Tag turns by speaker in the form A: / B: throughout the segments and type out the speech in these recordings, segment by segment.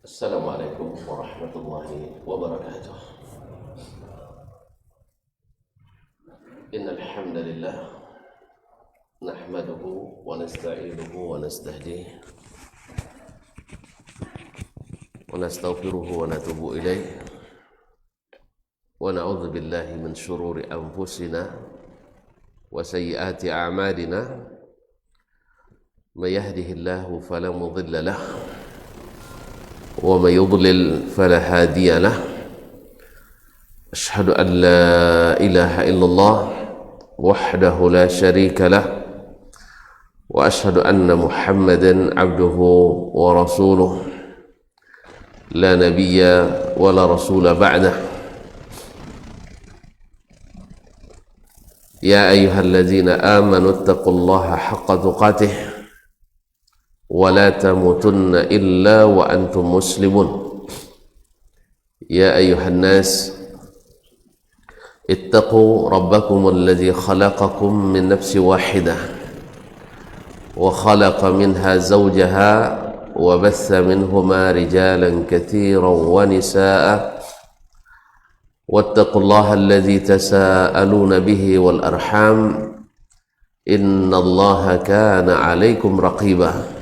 A: Assalamualaikum warahmatullahi wabarakatuh. Innal hamdalillah nahmaduhu wa nasta'inuhu wa nastahdihi wa nastaghfiruhu wa natubu ilayh wa na'udzu billahi min shururi anfusina wa sayyiati a'malina may yahdihillahu fala mudilla lahu ومن يضلل فلا هادي له أشهد أن لا إله إلا الله وحده لا شريك له وأشهد أن محمدا عبده ورسوله لا نبي ولا رسول بعده يا أيها الذين آمنوا اتقوا الله حق تقاته ولا تموتن إلا وأنتم مسلمون يا أيها الناس اتقوا ربكم الذي خلقكم من نفس واحدة وخلق منها زوجها وبث منهما رجالا كثيرا ونساء واتقوا الله الذي تساءلون به والأرحام إن الله كان عليكم رقيبا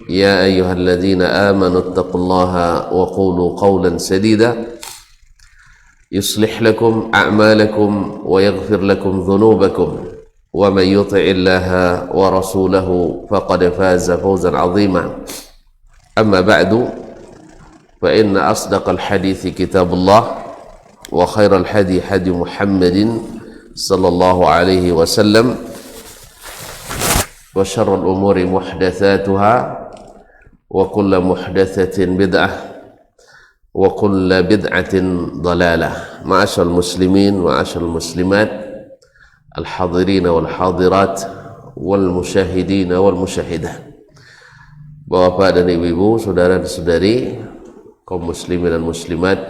A: يا أيها الذين آمنوا اتقوا الله وقولوا قولا سديدا يصلح لكم أعمالكم ويغفر لكم ذنوبكم ومن يطع الله ورسوله فقد فاز فوزا عظيما أما بعد فإن أصدق الحديث كتاب الله وخير الحدي حدي محمد صلى الله عليه وسلم وشر الأمور محدثاتها وكل محدثة بدعة وكل بدعة ضلالة معاشر المسلمين معاشر المسلمات الحاضرين والحاضرات والمشاهدين والمشاهدات Bapak dan ibu-ibu, saudara dan saudari, kaum muslimin dan muslimat,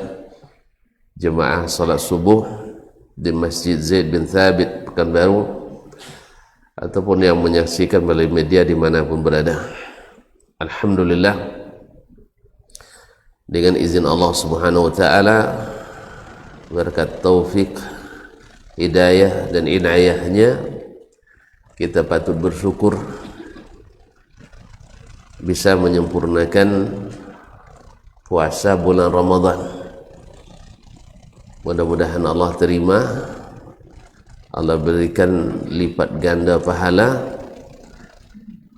A: jemaah salat subuh di Masjid Zaid bin Thabit Pekanbaru ataupun yang menyaksikan melalui media dimanapun berada. Alhamdulillah, dengan izin Allah subhanahu wa ta'ala, berkat taufik, hidayah dan inayahnya, kita patut bersyukur bisa menyempurnakan puasa bulan Ramadan. Mudah-mudahan Allah terima, Allah berikan lipat ganda pahala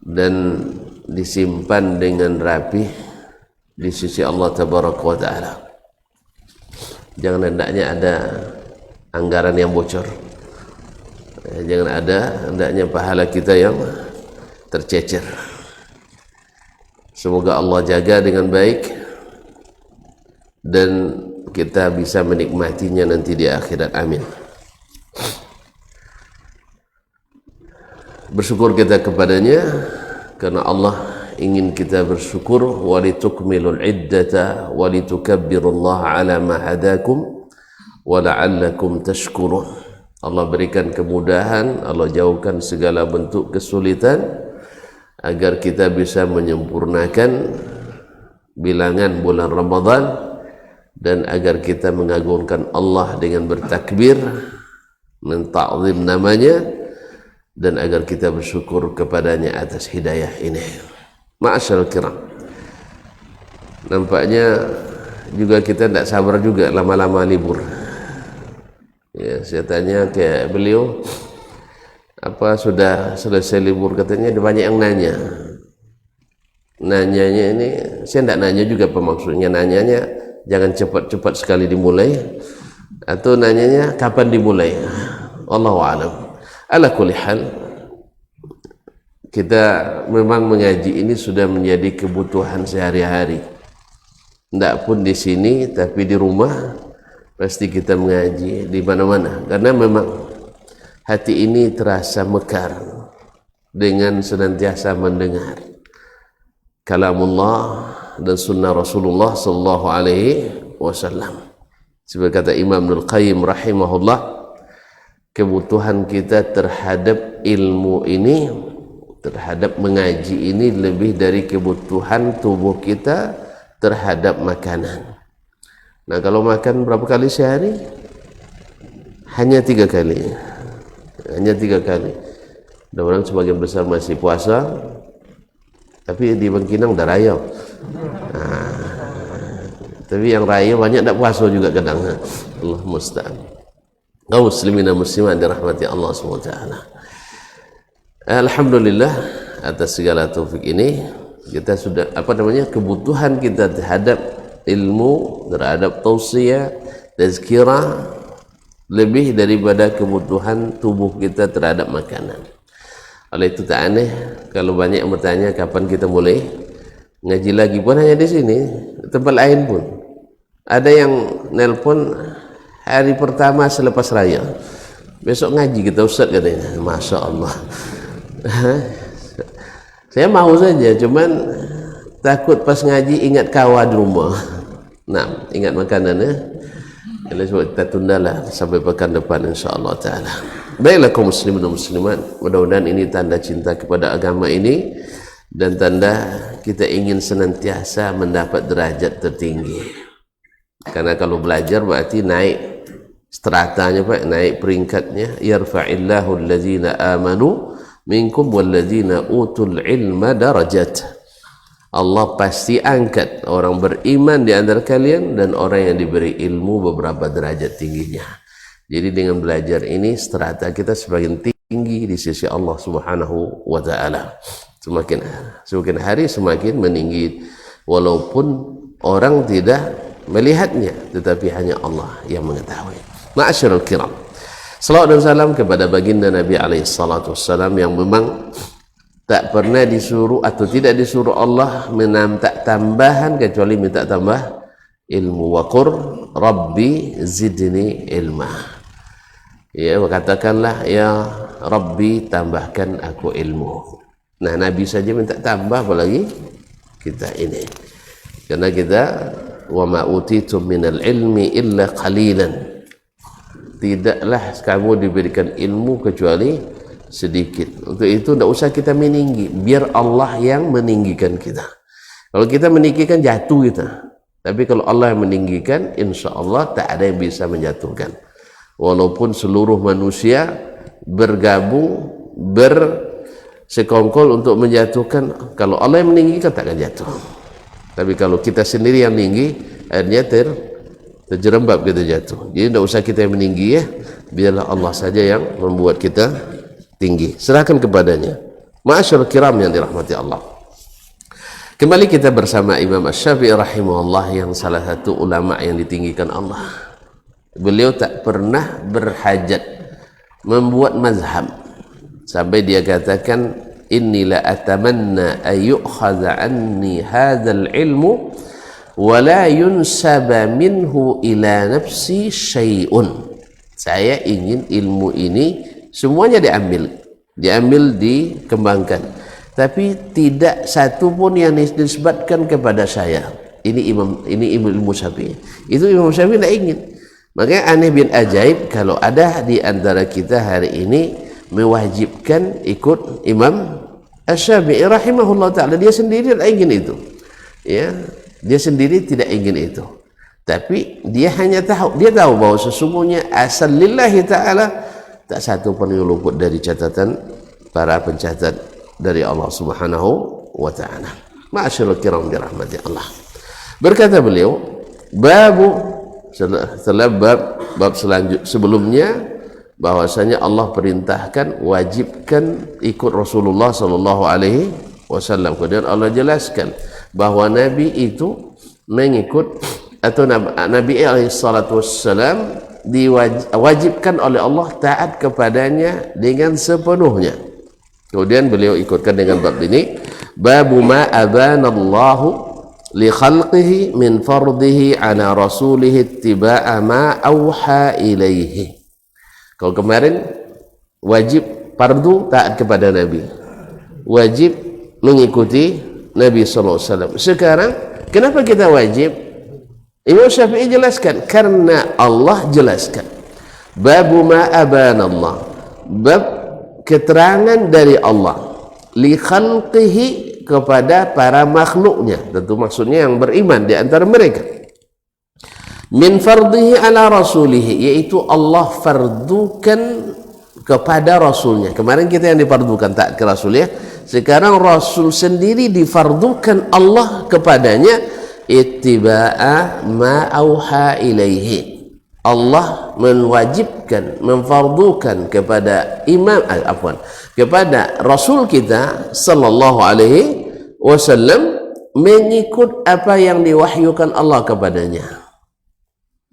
A: dan disimpan dengan rapi di sisi Allah tabaraka wa ta'ala. Jangan hendaknya ada anggaran yang bocor, jangan ada hendaknya pahala kita yang tercecer. Semoga Allah jaga dengan baik dan kita bisa menikmatinya nanti di akhirat, amin. Bersyukur kita kepadanya karena Allah ingin kita bersyukur, walitukmilul iddata walitukabbirullaha ala ma hadakum wa la'allakum tashkurun. Allah berikan kemudahan, Allah jauhkan segala bentuk kesulitan agar kita bisa menyempurnakan bilangan bulan Ramadan dan agar kita mengagungkan Allah dengan bertakbir, menta'zim namanya, dan agar kita bersyukur kepadanya atas hidayah ini. Ma'asyarul kiram, nampaknya juga kita tidak sabar juga lama-lama libur. Ya, saya tanya ke beliau, apa sudah selesai libur? Katanya ada banyak yang nanya. Nanyanya ini, saya tidak nanya juga apa maksudnya. Nanyanya jangan cepat-cepat sekali dimulai, atau nanyanya kapan dimulai. Allahu a'lam. Ala kulli hal, kita memang mengaji ini sudah menjadi kebutuhan sehari-hari. Tidak pun di sini, tapi di rumah pasti kita mengaji di mana-mana. Karena memang hati ini terasa mekar dengan senantiasa mendengar kalamullah dan sunnah Rasulullah sallallahu alaihi wasallam. Seperti kata Imam Ibnul Qayyim rahimahullah, kebutuhan kita terhadap ilmu ini, terhadap mengaji ini lebih dari kebutuhan tubuh kita terhadap makanan. Nah, kalau makan berapa kali sehari? Hanya 3 kali. Hanya 3 kali. Dan orang sebagian besar masih puasa, tapi di Bangkinang dah raya. Tapi yang raya banyak tak puasa juga kadang. Allah musta'an. Kaum muslimin dan muslimat dirahmati Allah SWT. Alhamdulillah atas segala taufik ini, kita sudah kebutuhan kita terhadap ilmu, terhadap tausiah, tazkirah lebih daripada kebutuhan tubuh kita terhadap makanan. Oleh itu tak aneh kalau banyak yang bertanya kapan kita mulai ngaji lagi. Pun hanya di sini, tempat lain pun ada yang nelpon hari pertama selepas raya, besok ngaji kita Ustaz katanya. Masya Allah. Saya mau saja, cuman takut pas ngaji ingat kawan di rumah. Nah, ingat makanan ya. Oleh sebab kita tundalah sampai pekan depan insya-Allah taala. Baiklah kaum muslimin dan muslimat, mudah-mudahan ini tanda cinta kepada agama ini dan tanda kita ingin senantiasa mendapat derajat tertinggi. Karena kalau belajar berarti naik stratanya, Pak, naik peringkatnya. Yarfa'illahu allazina amanu minkum walladzina utul ilma darajat. Allah pasti angkat orang beriman di antara kalian dan orang yang diberi ilmu beberapa derajat tingginya. Jadi dengan belajar ini strata kita semakin tinggi di sisi Allah Subhanahu wa taala. Semakin hari semakin meninggi, walaupun orang tidak melihatnya, tetapi hanya Allah yang mengetahui. Ma'asyiral kiram, salawat dan salam kepada baginda Nabi alaihi salatu wassalam yang memang tak pernah disuruh atau tidak disuruh Allah minta tambahan kecuali minta tambah ilmu. Wa qur rabbi zidni ilma. Ya, katakanlah ya Rabbi tambahkan aku ilmu. Nah, Nabi saja minta tambah, apalagi kita ini. Karena kita wa ma utitum minal ilmi illa qalilan. Tidaklah kamu diberikan ilmu kecuali sedikit. Untuk itu tidak usah kita meninggi, biar Allah yang meninggikan kita. Kalau kita meninggikan jatuh kita, tapi kalau Allah yang meninggikan, insya Allah tak ada yang bisa menjatuhkan. Walaupun seluruh manusia bergabung bersekongkol untuk menjatuhkan, kalau Allah yang meninggikan tak akan jatuh. Tapi kalau kita sendiri yang tinggi, akhirnya terjerembab kita jatuh. Jadi tidak usah kita yang meninggi ya, biarlah Allah saja yang membuat kita tinggi. Serahkan kepadanya. Ma'asyarul kiram yang dirahmati Allah. Kembali kita bersama Imam Asy-Syafi'i rahimahullah, yang salah satu ulama yang ditinggikan Allah. Beliau tak pernah berhajat membuat mazhab sampai dia katakan, inni la atamanna ayyukhadha anni hadzal ilmu wa la yunsaba minhu ila nafsi syai'un. Saya ingin ilmu ini semuanya diambil dikembangkan, tapi tidak satu pun yang disebutkan kepada saya. Ini ilmu Syafi'i. Itu Imam Syafi'i tidak ingin. Makanya aneh bin ajaib kalau ada di antara kita hari ini mewajibkan ikut Imam Asy-Syafi'i rahimahullah ta'ala. Dia sendiri tidak ingin itu ya, dia sendiri tidak ingin itu, tapi dia hanya tahu bahwa sesungguhnya asal lillahi ta'ala, tak satu pun yang luput dari catatan para pencatat dari Allah Subhanahu wa ta'ala. Ma'asyiral kiram dirahmati Allah. Berkata beliau, setelah bab sebelumnya bahwasanya Allah perintahkan, wajibkan ikut Rasulullah sallallahu alaihi wasallam. Kemudian Allah jelaskan bahwa Nabi itu mengikut atau Nabi alaihi salatu wassalam diwajibkan oleh Allah taat kepadanya dengan sepenuhnya. Kemudian beliau ikutkan dengan bab ini, babu ma abanallahu li khalqihi min fardihi ala rasulihi ittiba'a ma auha ilaihi. Kalau kemarin wajib fardu taat kepada Nabi, wajib mengikuti Nabi sallallahu alaihi wasallam. Sekarang kenapa kita wajib? Imam Syafi'i jelaskan, karena Allah jelaskan. Babu ma abanallah, bab keterangan dari Allah li khalqihi kepada para makhluknya, tentu maksudnya yang beriman di antara mereka. Min fardhihi ala rasulihi, yaitu Allah fardukan kepada rasulnya. Kemarin kita yang difardukan tak ke rasul ya. Sekarang rasul sendiri difardukan Allah kepadanya, ittiba'a ma auha ilaihi. Allah mewajibkan, memfardukan kepada kepada Rasul kita sallallahu alaihi wasallam mengikut apa yang diwahyukan Allah kepadanya.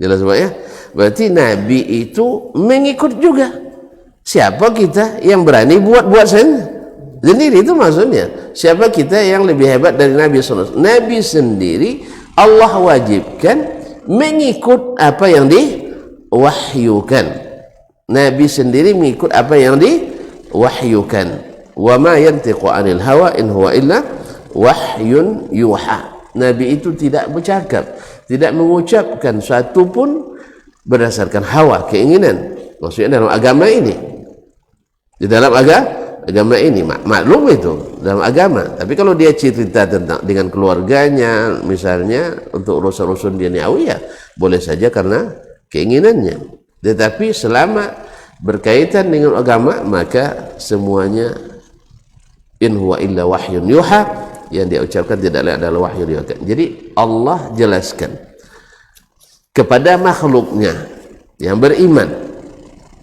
A: Jelas Pak ya? Berarti Nabi itu mengikut juga. Siapa kita yang berani buat sendiri, itu maksudnya. Siapa kita yang lebih hebat dari Nabi sallallahu alaihi wasallam? Nabi sendiri Allah wajibkan mengikut apa yang diwahyukan. Nabi sendiri mengikut apa yang diwahyukan. Wa ma yantiqu 'anil hawa in huwa illa wahyun yuha. Nabi itu tidak bercakap, tidak mengucapkan suatu pun berdasarkan hawa, keinginan. Maksudnya dalam agama ini. Di dalam agama ini maklum itu dalam agama. Tapi kalau dia cerita tentang dengan keluarganya misalnya untuk urusan-urusan duniawi, ya boleh saja karena keinginannya. Tetapi selama berkaitan dengan agama, maka semuanya in huwa illa wahyun yuha, yang dia ucapkan tidaklah adalah wahyu yuha. Jadi Allah jelaskan kepada makhluknya yang beriman,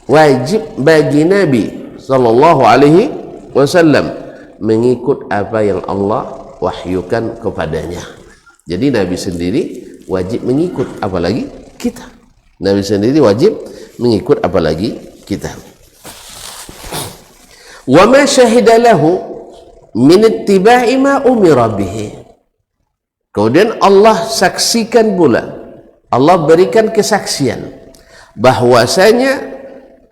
A: wajib bagi Nabi sallallahu alaihi wasallam mengikut apa yang Allah wahyukan kepadanya. Jadi Nabi sendiri wajib mengikut, apalagi kita. Nabi sendiri wajib mengikut, apalagi kita. Wa ma syahida lahu min ittiba'i ma umira bihi. Kemudian Allah saksikan pula, Allah berikan kesaksian bahwasanya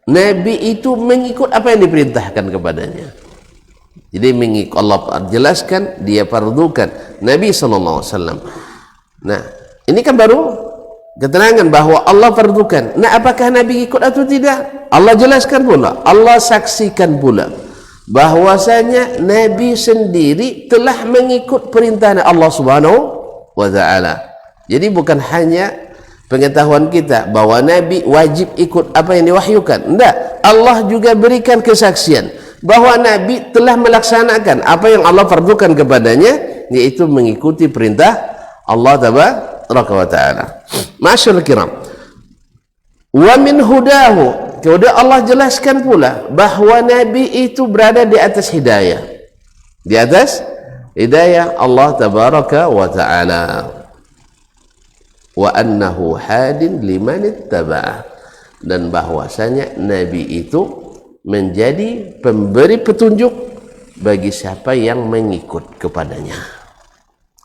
A: Nabi itu mengikut apa yang diperintahkan kepadanya. Jadi mengikut, Allah jelaskan, dia fardukan Nabi sallallahu alaihi wasallam. Nah, ini kan baru keterangan bahwa Allah fardukan. Nah, apakah Nabi ikut atau tidak? Allah jelaskan pula, Allah saksikan pula bahwasanya Nabi sendiri telah mengikut perintah Allah Subhanahu wa taala. Jadi bukan hanya pengetahuan kita bahwa Nabi wajib ikut apa yang diwahyukan. Tidak, Allah juga berikan kesaksian bahwa Nabi telah melaksanakan apa yang Allah fardukan kepadanya, yaitu mengikuti perintah Allah tabaraka wa taala. Masyaallah kiram. Wa min hudahu, kemudian Allah jelaskan pula bahwa Nabi itu berada di atas hidayah. Di atas hidayah Allah tabaraka wa taala. Wa annahu hadin liman ittaba'ah, dan bahwasanya Nabi itu menjadi pemberi petunjuk bagi siapa yang mengikut kepadanya.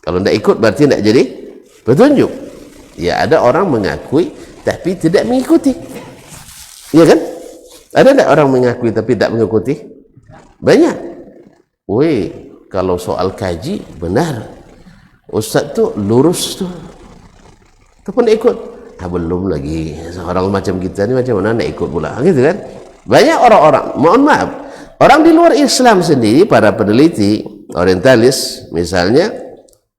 A: Kalau tidak ikut berarti tidak jadi petunjuk. Ya, ada orang mengakui tapi tidak mengikuti, ya kan? Ada tidak orang mengakui tapi tidak mengikuti? Banyak. Woi, kalau soal kaji benar, Ustaz tuh lurus tuh, ataupun ikut, belum lagi. Orang macam kita ni macam mana nak ikut pula, gitu kan? Banyak orang-orang, mohon maaf, orang di luar Islam sendiri, para peneliti orientalis misalnya,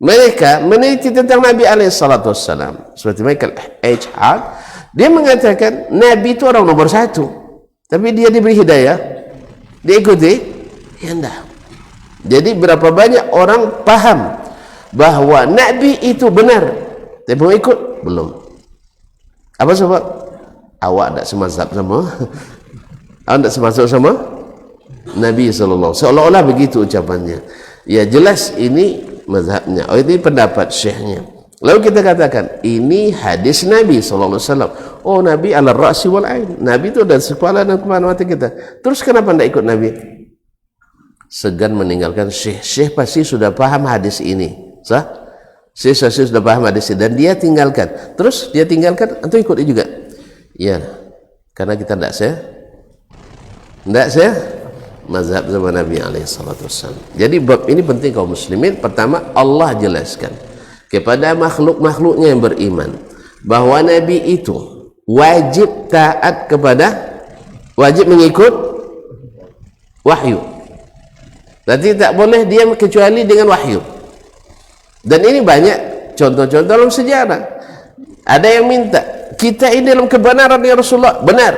A: mereka meneliti tentang Nabi alaihissalam. Seperti Michael H. Hart, dia mengatakan Nabi itu orang nomor satu, tapi dia diberi hidayah, diikuti, ya enggak. Jadi berapa banyak orang paham bahwa Nabi itu benar, tapi mau ikut belum. Apa sebab? Awak tak semazhab sama, awak tak semasuk sama Nabi sallallahu alaihi wasallam. Seolah-olah begitu ucapannya. Ya jelas ini mazhabnya. Oh, ini pendapat syekhnya. Lalu kita katakan ini hadis Nabi sallallahu alaihi wasallam. Oh, Nabi ala ra'si wal ain. Nabi itu ada kepala dan kepala mata kita. Terus kenapa tidak ikut Nabi? Segan meninggalkan syekh. Syekh pasti sudah paham hadis ini. Sah? Syekh sudah paham hadis ini dan dia tinggalkan. Terus dia tinggalkan atau ikut dia juga? Ya, karena kita tidak mazhab zaman Nabi alaihissalam. Jadi bab ini penting kaum muslimin. Pertama, Allah jelaskan kepada makhluk-makhluknya yang beriman bahwa Nabi itu wajib taat kepada, wajib mengikut wahyu. Berarti tak boleh dia kecuali dengan wahyu. Dan ini banyak contoh-contoh dalam sejarah. Ada yang minta, kita ini dalam kebenaran ya Rasulullah, benar.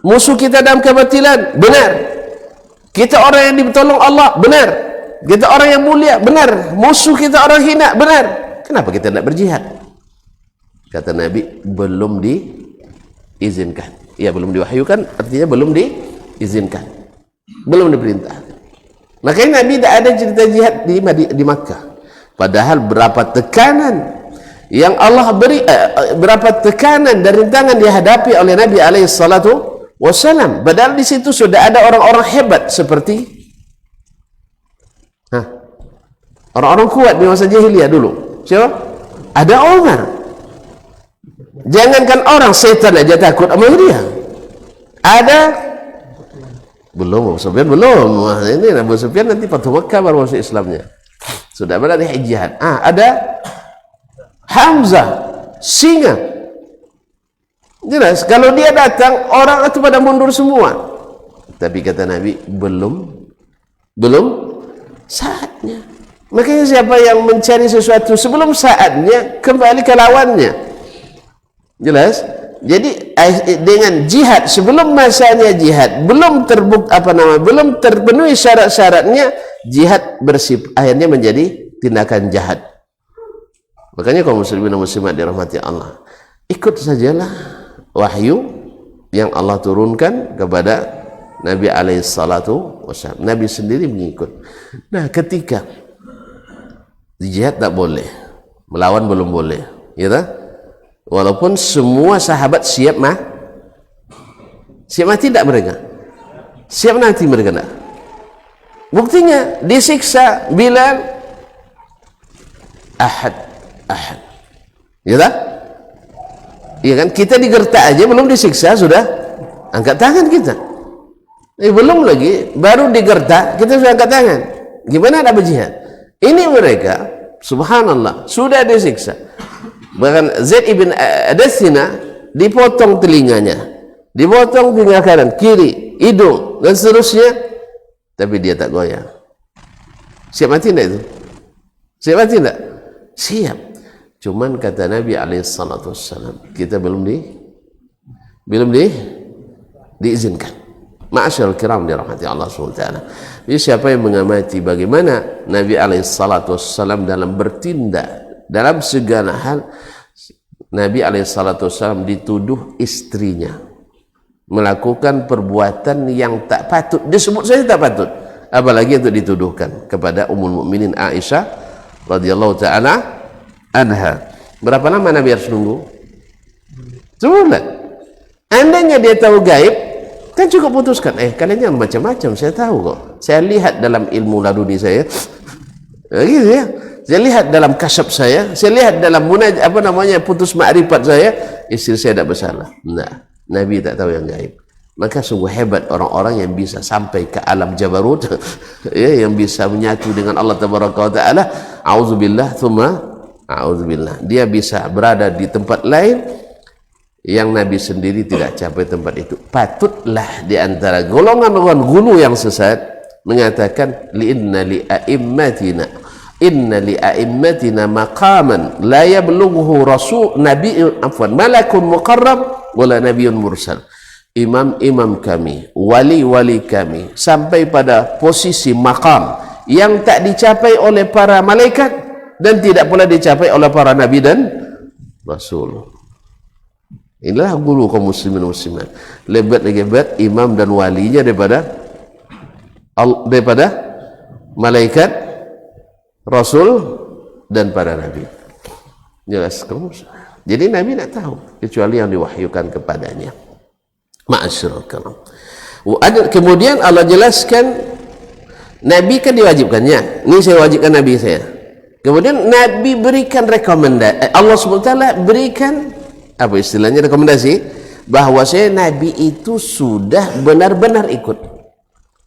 A: Musuh kita dalam kebatilan, benar. Kita orang yang ditolong Allah, benar. Kita orang yang mulia, benar. Musuh kita orang hina, benar. Kenapa kita tidak berjihad? Kata Nabi, belum diizinkan. Ya, belum diwahyukan, artinya belum diizinkan, belum diperintahkan. Makanya Nabi tidak ada cerita jihad di Makkah. Padahal berapa tekanan yang Allah beri, berapa tekanan dan rintangan dihadapi oleh Nabi SAW. Padahal di situ sudah ada orang-orang hebat seperti orang-orang kuat di masa jahiliyah dulu. Siapa? Ada Umar. Jangankan orang, setan aja takut sama dia. Ada belum, Abu Sufyan belum. Wah, ini Abu Sufyan nanti Fathu Makkah baru masuk Islamnya. Sudah berada di jihad. Ada Hamzah, singa. Jelas, kalau dia datang, orang itu pada mundur semua. Tapi kata Nabi, belum saatnya. Makanya siapa yang mencari sesuatu sebelum saatnya, kembali ke lawannya. Jelas? Jadi dengan jihad sebelum masanya jihad belum belum terpenuhi syarat-syaratnya, jihad akhirnya menjadi tindakan jahat. Makanya kaum muslimin dan muslimat dirahmati Allah, ikut sajalah wahyu yang Allah turunkan kepada Nabi SAW. Nabi sendiri mengikut. Nah, ketika jihad tak boleh, melawan belum boleh, ya tak? Walaupun semua sahabat siap mati tidak mereka? Siap nanti mereka tak? Buktinya disiksa Bilal, ahad. Ya tak? Iya kan? Kita digertak aja belum disiksa sudah angkat tangan kita. Belum lagi, baru digertak kita sudah angkat tangan. Gimana ada berjihad? Ini mereka, subhanallah, sudah disiksa. Bahkan Zaid ibn Adathina dipotong telinganya, dipotong telinga kanan, kiri, hidung dan seterusnya, tapi dia tak goyang. Siap mati tidak itu? Siap mati tidak? Siap. Cuman kata Nabi SAW, kita belum diizinkan. Ma'asyarul kiram dirahmati Allah SWT. Jadi siapa yang mengamati bagaimana Nabi SAW dalam bertindak dalam segala hal, Nabi SAW dituduh istrinya melakukan perbuatan yang tak patut, disebut saja tak patut, apalagi untuk dituduhkan kepada Ummul Mukminin Aisyah radhiyallahu taala anha. Berapa lama Nabi harus nunggu? Sebulan. Andainya dia tahu gaib, kan cukup putuskan, kalian jangan macam-macam, saya tahu kok, saya lihat dalam ilmu laduni saya, gitu ya. Saya lihat dalam kasyaf saya lihat dalam putus ma'rifat saya, istri saya tidak bersalah. Nah, Nabi tak tahu yang gaib. Maka sungguh hebat orang-orang yang bisa sampai ke alam jabarut, ya, yang bisa menyatu dengan Allah Tabaraka wa Ta'ala. A'udzubillah thumma a'udzubillah. Dia bisa berada di tempat lain yang Nabi sendiri tidak capai tempat itu. Patutlah di antara golongan orang gulu yang sesat mengatakan inna li a'immatina maqaman la yablughu malakun muqarrab wala nabiyyun mursal. Imam-imam kami, wali-wali kami sampai pada posisi maqam yang tak dicapai oleh para malaikat dan tidak pula dicapai oleh para nabi dan rasul. Inilah guru kaum muslimin muslimat. Lebat imam dan walinya daripada malaikat, rasul dan para nabi. Jelas kamu. Jadi Nabi tidak tahu kecuali yang diwahyukan kepadanya. Ma'asyarul karam. Kemudian Allah jelaskan Nabi kan diwajibkannya. Ini saya wajibkan Nabi saya. Kemudian Nabi berikan rekomendasi. Allah SWT berikan apa istilahnya, rekomendasi bahwa Nabi itu sudah benar-benar ikut.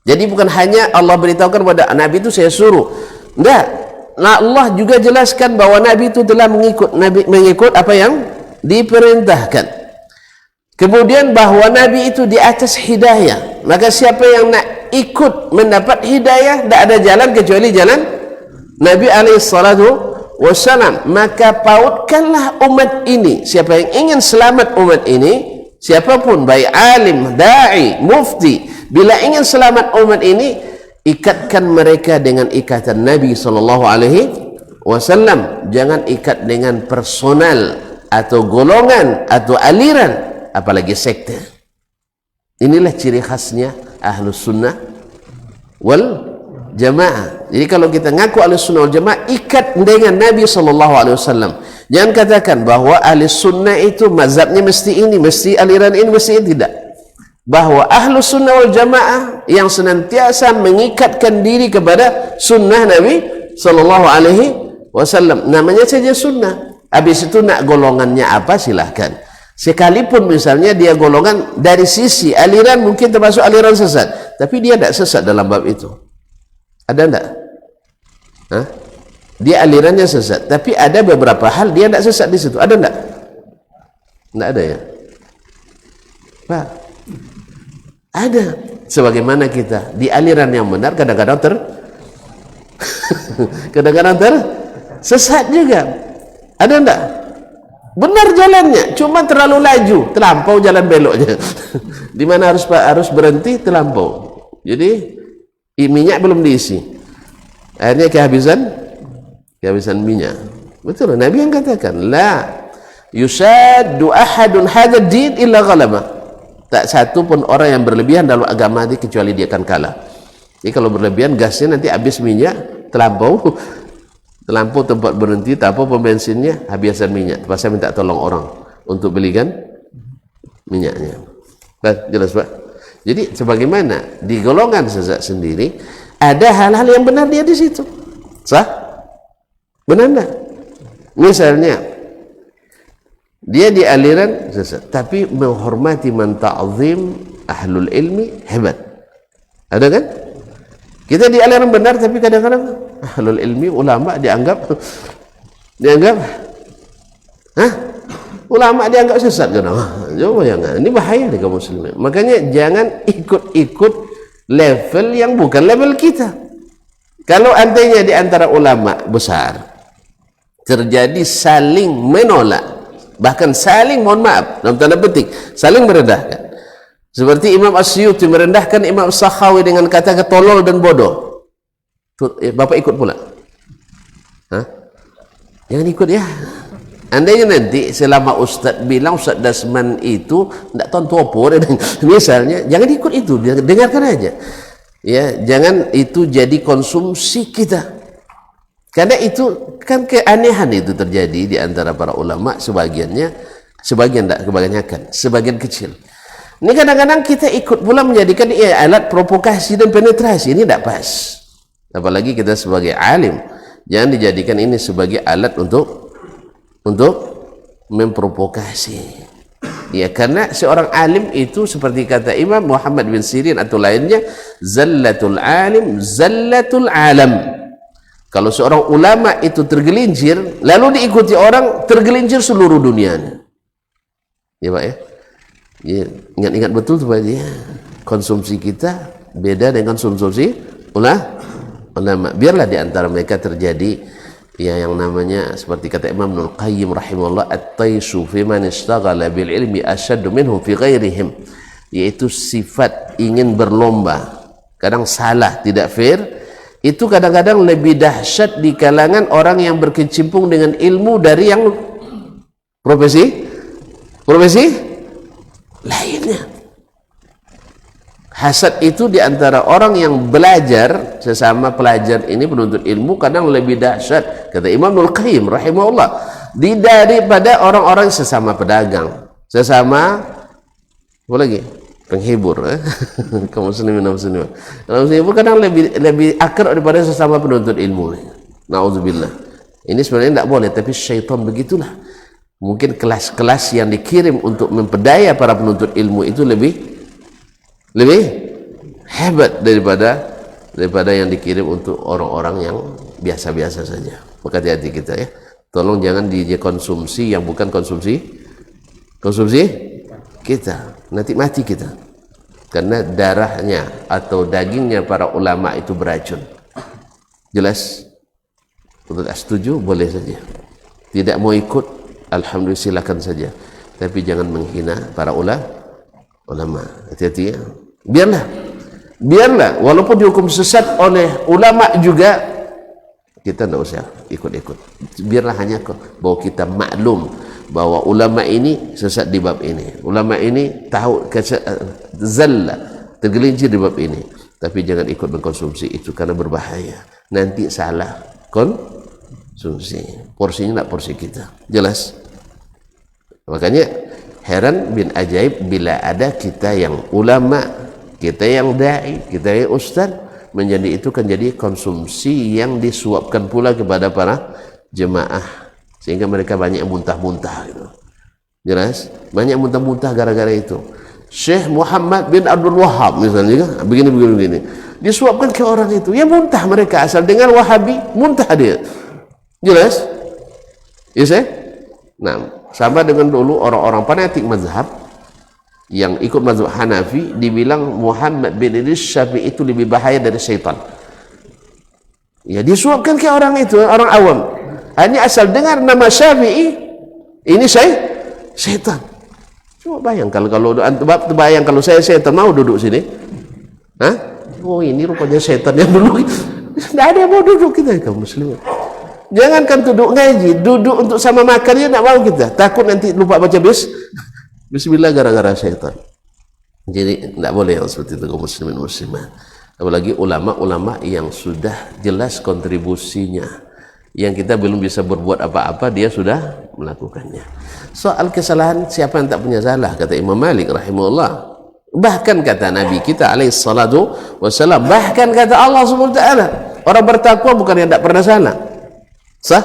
A: Jadi bukan hanya Allah beritahukan kepada Nabi itu saya suruh. Enggak. Nah, Allah juga jelaskan bahwa Nabi itu telah mengikut apa yang diperintahkan. Kemudian bahwa Nabi itu di atas hidayah. Maka siapa yang nak ikut mendapat hidayah, tidak ada jalan kecuali jalan Nabi SAW. Maka pautkanlah umat ini. Siapa yang ingin selamat umat ini, siapapun, baik alim, da'i, mufti, bila ingin selamat umat ini, ikatkan mereka dengan ikatan Nabi SAW. Jangan ikat dengan personal atau golongan atau aliran, apalagi sekte. Inilah ciri khasnya Ahlus Sunnah wal Jamaah. Jadi kalau kita ngaku Ahlus Sunnah wal Jamaah, ikat dengan Nabi SAW. Jangan katakan bahwa Ahlus Sunnah itu mazhabnya mesti ini, mesti aliran ini, mesti ini. Tidak. Bahwa Ahlus Sunnah wal Jamaah yang senantiasa mengikatkan diri kepada sunnah Nabi SAW. Namanya saja sunnah. Habis itu nak golongannya apa, silahkan. Sekalipun misalnya dia golongan dari sisi aliran mungkin termasuk aliran sesat, tapi dia tidak sesat dalam bab itu. Ada enggak? Hah? Dia alirannya sesat, tapi ada beberapa hal dia tidak sesat di situ. Ada enggak? Enggak ada ya? Pak, ada. Sebagaimana kita di aliran yang benar kadang-kadang kadang-kadang tersesat juga. Ada enggak? Benar jalannya, cuma terlalu laju, terlampau jalan beloknya. Di mana harus berhenti, terlampau. Jadi minyak belum diisi, akhirnya kehabisan minyak. Betul, Nabi yang katakan, la yusaddu ahadun hadad din illa ghalama. Tak satu pun orang yang berlebihan dalam agama ini kecuali dia akan kalah. Jadi kalau berlebihan, gasnya nanti habis minyak, terlampau tempat berhenti, tak apa pembensinnya, habisan minyak. Terpaksa minta tolong orang untuk belikan minyaknya. Baik, jelas Pak? Jadi sebagaimana di golongan sesat sendiri, ada hal-hal yang benar dia di situ. Sah? Benar enggak? Misalnya dia di aliran sesat, tapi menghormati, menta'zim ahlul ilmi, hebat. Ada kan? Kita di aliran benar, tapi kadang-kadang ahlul ilmi, ulama dianggap ulama dianggap sesat kan? Coba jangan, ini bahaya nih kaum muslimin. Makanya jangan ikut-ikut level yang bukan level kita. Kalau andainya di antara ulama besar terjadi saling menolak, bahkan saling, mohon maaf dalam tanda petik, saling merendahkan, seperti Imam Asyuti merendahkan Imam Sakhawi dengan kata tolol dan bodoh, Bapak ikut pula? Hah? Jangan ikut ya. Andainya nanti selama Ustaz bilang Ustaz Dasman itu tidak tahu apa misalnya, jangan ikut itu, dengarkan aja ya, jangan itu jadi konsumsi kita, karena itu kan keanehan itu terjadi di antara para ulama, sebagian tidak kebanyakan, sebagian kecil. Ini kadang-kadang kita ikut pula menjadikan alat provokasi dan penetrasi. Ini tidak pas. Apalagi kita sebagai alim, jangan dijadikan ini sebagai alat untuk memprovokasi. Ya, karena seorang alim itu seperti kata Imam Muhammad bin Sirin atau lainnya, zallatul alim zallatul alam. Kalau seorang ulama itu tergelincir lalu diikuti orang, tergelincir seluruh dunianya. Ya Pak ya. Ya, ingat-ingat betul supaya dia konsumsi kita beda dengan konsumsi ulama. Biarlah di antara mereka terjadi ya yang namanya seperti kata Imam Ibnul Qayyim rahimahullah, at-taisu fi man ishtaghala bil ilmi ashaddu minhum fi ghairihim, yaitu sifat ingin berlomba, kadang salah, tidak fair, itu kadang-kadang lebih dahsyat di kalangan orang yang berkecimpung dengan ilmu dari yang profesi lainnya. Hasad itu diantara orang yang belajar, sesama pelajar ini penuntut ilmu, kadang lebih dahsyat, kata Imam Ibnul Qayyim rahimahullah, daripada orang-orang sesama pedagang, sesama apa lagi, penghibur kaum muslimin dan muslimat. Penghibur kadang lebih akrab daripada sesama penuntut ilmu. Nauzubillah. Ini sebenarnya tidak boleh, tapi syaitan begitulah. Mungkin kelas-kelas yang dikirim untuk mempedaya para penuntut ilmu itu lebih hebat daripada yang dikirim untuk orang-orang yang biasa-biasa saja. Maka hati-hati kita ya. Tolong jangan dikonsumsi yang bukan konsumsi kita. Nanti mati kita. karena darahnya atau dagingnya para ulama itu beracun. Jelas? Untuk setuju boleh saja, tidak mau ikut alhamdulillah silakan saja, tapi jangan menghina para ulama. Hati-hati ya. Biarlah walaupun dihukum sesat oleh ulama juga, kita tidak usah ikut-ikut. Biarlah hanya bahwa kita maklum bahwa ulama ini sesat di bab ini, ulama ini tahu zalla, tergelincir di bab ini, tapi jangan ikut mengkonsumsi itu karena berbahaya. Nanti salah konsumsi, porsinya tidak porsi kita. Jelas? Makanya heran bin ajaib bila ada kita yang ulama, kita yang da'i, kita yang ustaz, menjadi itu kan jadi konsumsi yang disuapkan pula kepada para jemaah, sehingga mereka banyak muntah-muntah gitu. Jelas? Banyak muntah-muntah gara-gara itu. Syekh Muhammad bin Abdul Wahab misalnya kan, begini disuapkan ke orang itu, ya muntah mereka, asal dengar Wahabi muntah dia. Jelas? Ya saya? Nah, sama dengan dulu orang-orang fanatik mazhab yang ikut mazhab Hanafi, dibilang Muhammad bin Idris Syafi'i itu lebih bahaya dari syaitan. Ya disuapkan ke orang itu, orang awam. Hanya asal dengar nama Syafi'i, ini syaitan. Coba bayangkan kalau saya syaitan mau duduk sini. Hah? Oh ini rupanya syaitan yang dulu. Tidak ada yang mau duduk kita kaum muslimin. Jangankan duduk ngaji, duduk untuk sama makan ya tidak mau kita. Takut nanti lupa baca bismillah gara-gara syaitan. Jadi tidak boleh yang seperti itu kaum muslimin muslimah. Apalagi ulama-ulama yang sudah jelas kontribusinya, yang kita belum bisa berbuat apa-apa, dia sudah melakukannya. Soal kesalahan, siapa yang tak punya salah, kata Imam Malik rahimahullah. Bahkan kata Nabi kita alaihi salatu wassalam, bahkan kata Allah subhanahu wa ta'ala, orang bertakwa bukan yang tak pernah salah. Sah?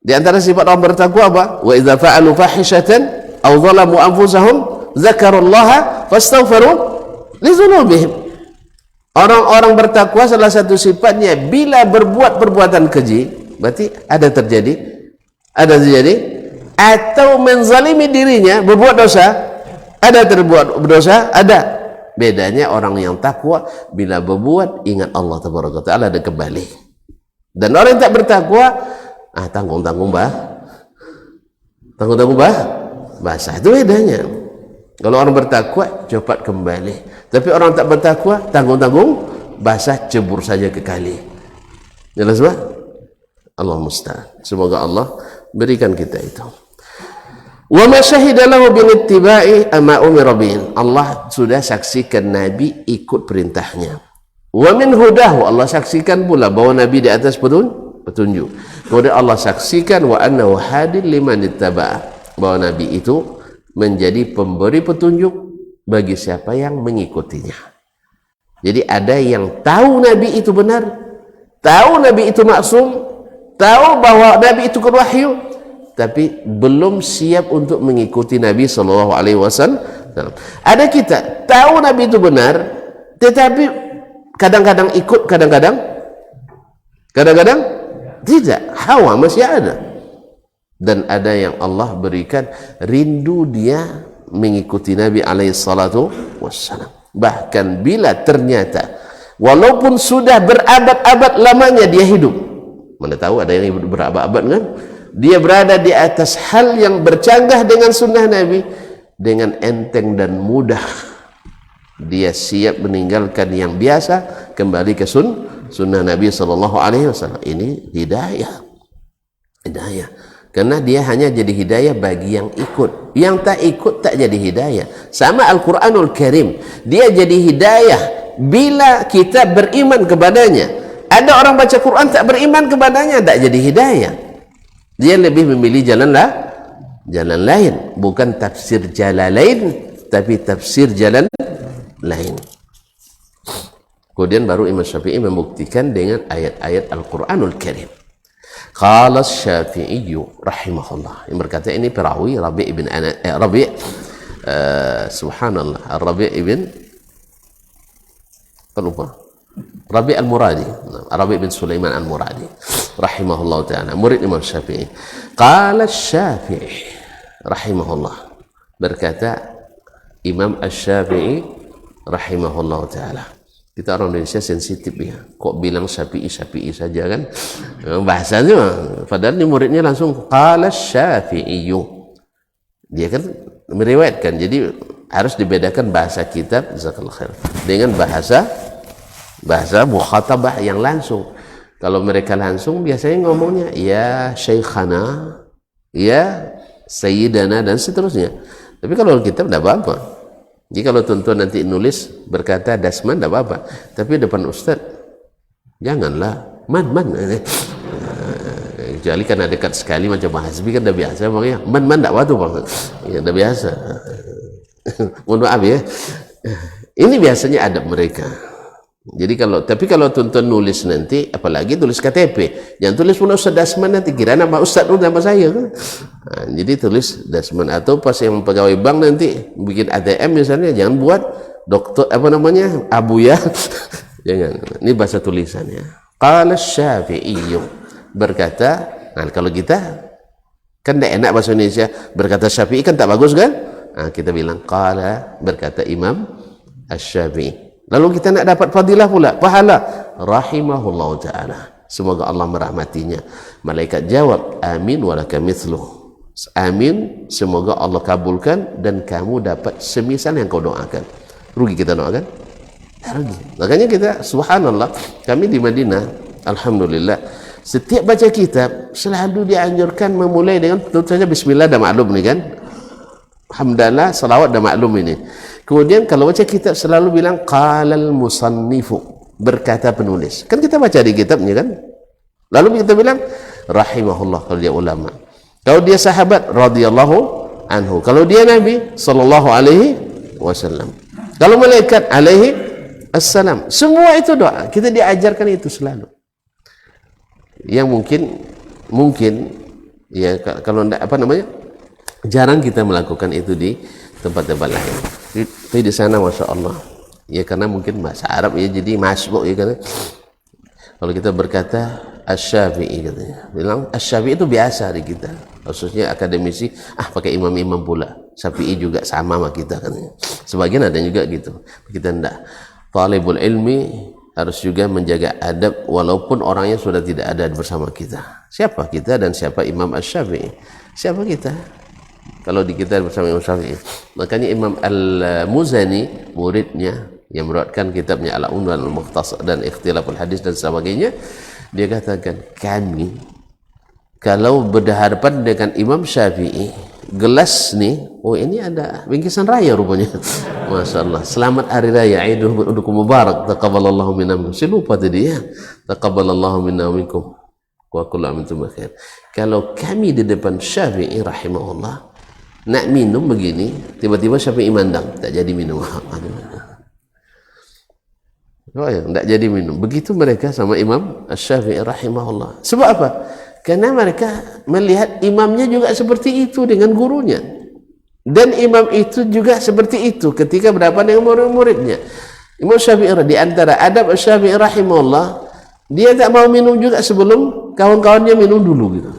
A: Di antara sifat orang bertakwa apa? Wa idza fa'alu fahishatan aw zalamu anfusahum dzakarullaha fastaghfiru li dzunubihim. Orang-orang bertakwa salah satu sifatnya bila berbuat perbuatan keji, berarti ada terjadi atau menzalimi dirinya, berbuat dosa, ada terbuat berdosa, ada. Bedanya orang yang takwa bila berbuat ingat Allah tabaraka taala dan kembali. Dan orang yang tak bertakwa tanggung-tanggung basah. Itu bedanya. Kalau orang bertakwa cepat kembali, tapi orang tak bertakwa tanggung-tanggung basah, cebur saja ke kali. Jelas bah? Allah musta'an. Semoga Allah berikan kita itu. Wa ma syahida lahu bil ittiba'i ama umira bihi. Allah sudah saksikan Nabi ikut perintahnya. Wa min hudahu, Allah saksikan pula bahwa Nabi di atas petunjuk. Kemudian Allah saksikan wa annahu hadil liman ittaba'a, bahwa Nabi itu menjadi pemberi petunjuk bagi siapa yang mengikutinya. Jadi ada yang tahu Nabi itu benar, tahu Nabi itu maksum, tahu bahwa Nabi itu wahyu, tapi belum siap untuk mengikuti Nabi sallallahu alaihi wasallam. Ada kita tahu Nabi itu benar, tetapi kadang-kadang ikut, kadang-kadang tidak, hawa masih ada. Dan ada yang Allah berikan rindu dia mengikuti Nabi alaihi salatu wassalam. Bahkan bila ternyata walaupun sudah berabad-abad lamanya dia hidup, mana tahu ada yang hidup berabad-abad kan, dia berada di atas hal yang bercanggah dengan sunnah Nabi, dengan enteng dan mudah dia siap meninggalkan yang biasa, kembali ke sunnah Nabi sallallahu alaihi wasallam. Ini hidayah. Karena dia hanya jadi hidayah bagi yang ikut. Yang tak ikut tak jadi hidayah. Sama Al-Quranul Karim, dia jadi hidayah bila kita beriman kepadanya. Ada orang baca Quran tak beriman kepadanya, tak jadi hidayah. Dia lebih memilih jalan lain, bukan tafsir jalan lain, tapi tafsir jalan lain. Kemudian baru Imam Syafi'i membuktikan dengan ayat-ayat Al-Quranul Karim. Qala Syafi'i rahimahullah, yang berkata ini perawi Rabi' ibn subhanallah, Rabi' ibn Rabi' al-Muradi, Rabi' bin Sulaiman al-Muradi rahimahullah ta'ala, murid Imam Syafi'i. Qala Syafi'i rahimahullah, berkata Imam Asy-Syafi'i rahimahullah taala. Kita orang Indonesia sensitif ya, kok bilang Syafi'i saja kan, bahasanya padahal ini muridnya langsung qala Syafi'i, dia kan meriwayatkan, jadi harus dibedakan bahasa kitab jazakallahu khair dengan bahasa mukhatabah yang langsung. Kalau mereka langsung biasanya ngomongnya ya syekhana, ya sayyidana dan seterusnya. Tapi kalau kitab tidak apa-apa. Jadi kalau tuan-tuan nanti nulis berkata dasman tidak apa-apa, tapi depan ustaz janganlah man kecuali karena dekat sekali macam Mahasbi kan dah biasa makanya man tidak waktu bang ya dah biasa. Mohon maaf ya, ini biasanya adab mereka. Jadi kalau tuan-tuan nulis nanti, apalagi tulis KTP, jangan tulis pula Ustaz Dasman, nanti kira nama Ustaz itu nama saya kan. Nah, jadi tulis Dasman, atau pas yang pegawai bank nanti bikin ATM misalnya, jangan buat dokter Abu ya. Jangan. Ini bahasa tulisannya. Qala Syafi'i berkata, nah kalau kita kan tidak enak bahasa Indonesia berkata Syafi'i kan tak bagus kan? Nah, kita bilang qala berkata Imam Asy-Syafi'i. Lalu kita nak dapat fadilah pula, pahala rahimahullah ta'ala, semoga Allah merahmatinya. Malaikat jawab amin walaka mithluh, amin semoga Allah kabulkan dan kamu dapat semisal yang kau doakan. Rugi kita doakan? Rugi. Makanya kita subhanallah, kami di Madinah alhamdulillah setiap baca kitab selalu dianjurkan memulai dengan tentu saja bismillah, dah maklum ni kan, hamdalah, salawat dah maklum ini. Kemudian kalau baca kitab selalu bilang qalal musannifu, berkata penulis. Kan kita baca di kitabnya kan. Lalu kita bilang rahimahullah kalau dia ulama. Kalau dia sahabat radhiyallahu anhu. Kalau dia Nabi sallallahu alaihi wasallam. Kalau malaikat alaihi assalam. Semua itu doa. Kita diajarkan itu selalu. Yang mungkin ya kalau enggak jarang kita melakukan itu di tempat-tempat lain. Tapi di sana masya Allah ya, karena mungkin bahasa Arab ya, jadi masbuk ya kan. Kalau kita berkata Asy-Syafi'i katanya, bilang Asy-Syafi'i itu biasa di kita, khususnya akademisi pakai imam-imam pula, Syafi'i juga sama sama kita katanya. Sebagian ada juga gitu. Kita enggak. Talibul ilmi harus juga menjaga adab walaupun orangnya sudah tidak ada bersama kita. Siapa kita dan siapa Imam Asy-Syafi'i? Siapa kita? Kalau di kita bersama Imam Syafi'i. Makanya Imam Al-Muzani, muridnya yang meriwayatkan kitabnya Al-Um dan Al-Mukhtasar dan Ikhtilaful Hadis dan sebagainya, dia katakan kami kalau berhadapan dengan Imam Syafi'i, gelas nih, oh ini ada bingkisan raya rupanya. Masya Allah, selamat hari raya Idul Mubarak, taqabbalallahu minna minkum. Saya lupa tadi ya, taqabbalallahu minna minkum wa kullu amin wa khair. Kalau kami di depan Syafi'i rahimahullah nak minum begini, tiba-tiba Syafi'i mandang, tak jadi minum. Oh ya, tak jadi minum. Begitu mereka sama Imam Asy-Syafi'i rahimahullah. Sebab apa? Karena mereka melihat imamnya juga seperti itu dengan gurunya. Dan imam itu juga seperti itu ketika berhadapan dengan murid-muridnya. Imam Syafi'i di antara adab Asy-Syafi'i rahimahullah, dia tak mau minum juga sebelum kawan-kawannya minum dulu gitu.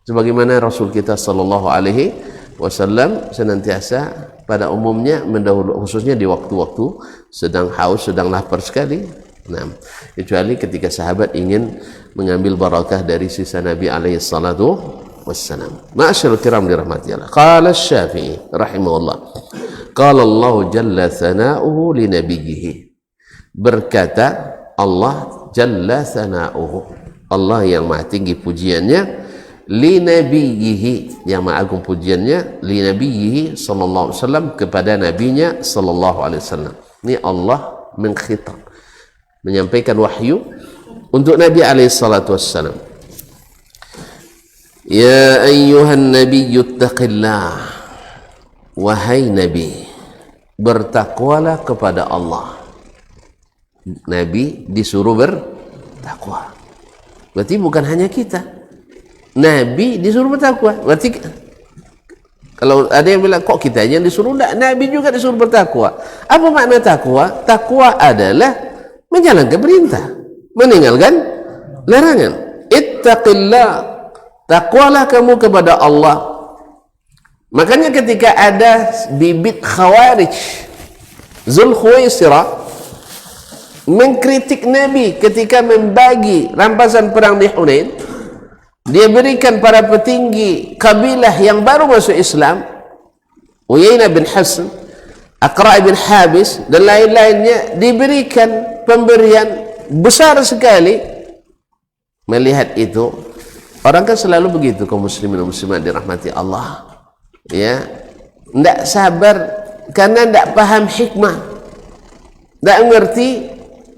A: Sebagaimana Rasul kita sallallahu alaihi wasallam senantiasa pada umumnya mendahului, khususnya di waktu-waktu sedang haus, sedang lapar sekali. Nah, kecuali ketika sahabat ingin mengambil barakah dari sisa Nabi alaihi salatu wassalam. Ma'asyiral kiram dirahmati Allah. Qala Asy-Syafi'i rahimahullah. Qala Allah jalla thana'uhu li nabiyhi. Berkata Allah jalla thana'uhu, Allah yang maha tinggi pujiannya, li nabiyhi, yang maha agung pujiannya, li nabiyhi sallallahu alaihi wasallam, kepada nabinya sallallahu alaihi wasallam. Ini Allah mengkhitab, menyampaikan wahyu untuk Nabi alaihi salatu wassalam. Ya ayyuhan nabiyyu taqillah, wahai nabi, bertakwalah kepada Allah. Nabi disuruh bertakwa. Berarti bukan hanya kita, Nabi disuruh bertakwa. Berarti kalau ada yang bilang kok kita aja yang disuruh, enggak, Nabi juga disuruh bertakwa. Apa makna takwa? Takwa adalah menjalankan perintah, meninggalkan larangan. Ittaqillah, takwalah kamu kepada Allah. Makanya ketika ada bibit khawarij Zulkhuwaisirah mengkritik Nabi ketika membagi rampasan perang di Hunain. Dia berikan para petinggi kabilah yang baru masuk Islam, Uyainah bin Hisn, Aqra' bin Habis dan lain-lainnya, diberikan pemberian besar sekali. Melihat itu, orang kan selalu begitu, kaum muslimin dan muslimat dirahmati Allah, ya, tidak sabar karena tidak paham hikmah, tidak mengerti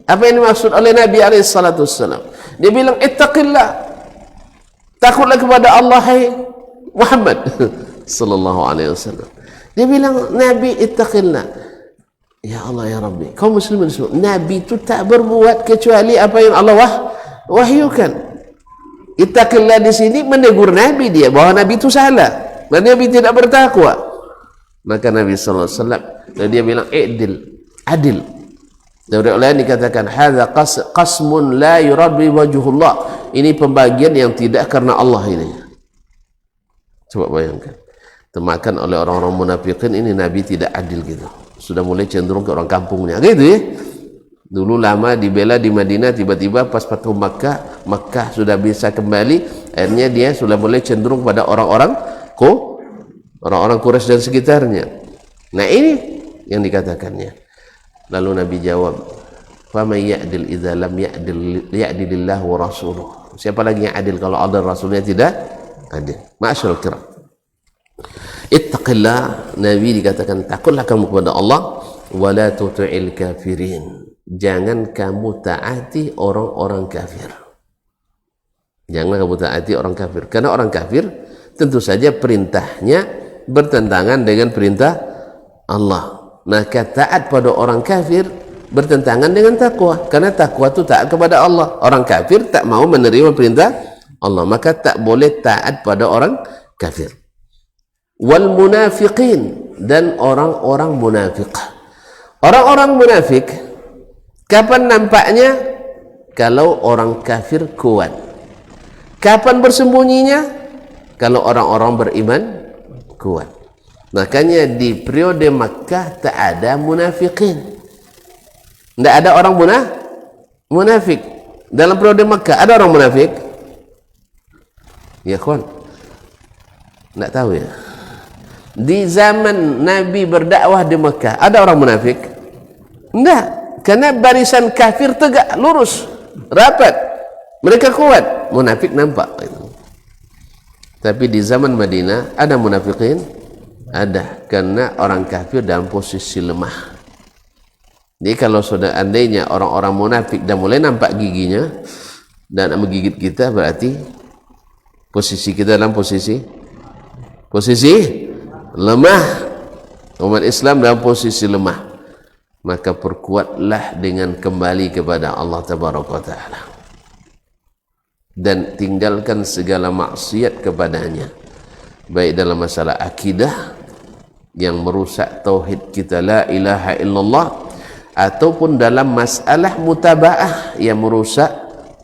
A: apa yang dimaksud oleh Nabi SAW. Dia bilang, ittaqillah, takutlah kepada Allah, hai Muhammad sallallahu alaihi wasallam. Dia bilang, Nabi ittaqillah. Ya Allah ya Rabbi, kaum muslimin semua, Nabi itu tak berbuat kecuali apa yang Allah wahyukan. Ittaqillah di sini menegur Nabi dia bahwa Nabi itu salah dan Nabi tidak bertakwa. Maka Nabi sallallahu alaihi wasallam dia bilang, adil. Dari oleh dikatakan, hadza qasmun la yurad bi wajhullah. Ini pembagian yang tidak karena Allah ini. Coba bayangkan. Temakan oleh orang-orang munafikin, ini Nabi tidak adil gitu. Sudah mulai cenderung ke orang kampungnya gitu ya. Dulu lama dibela di Madinah, tiba-tiba pas Fathu Makkah sudah bisa kembali, akhirnya dia sudah mulai cenderung pada orang-orang Quraisy dan sekitarnya. Nah ini yang dikatakannya. Lalu Nabi jawab, "Faman ya'dil idza lam ya'dilillah wa rasuluh." Siapa lagi yang adil kalau Allah Rasulnya tidak adil? Ma'asyiral kiram, ittaqillah, Nabi dikatakan takutlah kamu kepada Allah, wala tuti'il kafirin, jangan kamu taati orang-orang kafir. Jangan kamu taati orang kafir, karena orang kafir tentu saja perintahnya bertentangan dengan perintah Allah. Maka taat pada orang kafir bertentangan dengan takwa, karena takwa itu taat kepada Allah. Orang kafir tak mau menerima perintah Allah, maka tak boleh taat pada orang kafir. Wal munafiqin, dan orang-orang munafik. Orang-orang munafik kapan nampaknya? Kalau orang kafir kuat. Kapan bersembunyinya? Kalau orang-orang beriman kuat. Makanya di periode Makkah tak ada munafikin. Tidak ada orang munafik. Dalam periode Makkah ada orang munafik? Ya kawan, tidak tahu ya. Di zaman Nabi berdakwah di Makkah ada orang munafik? Tidak, karena barisan kafir tegak, lurus, rapat, mereka kuat. Munafik nampak. Tapi di zaman Madinah ada munafikin? Ada, karena orang kafir dalam posisi lemah. Jadi kalau sudah andainya orang-orang munafik dan mulai nampak giginya dan menggigit kita, berarti posisi kita dalam posisi lemah. Umat Islam dalam posisi lemah. Maka perkuatlah dengan kembali kepada Allah Tabaraka Ta'ala dan tinggalkan segala maksiat kepadanya, baik dalam masalah akidah yang merusak tauhid kita la ilaha illallah, ataupun dalam masalah mutaba'ah yang merusak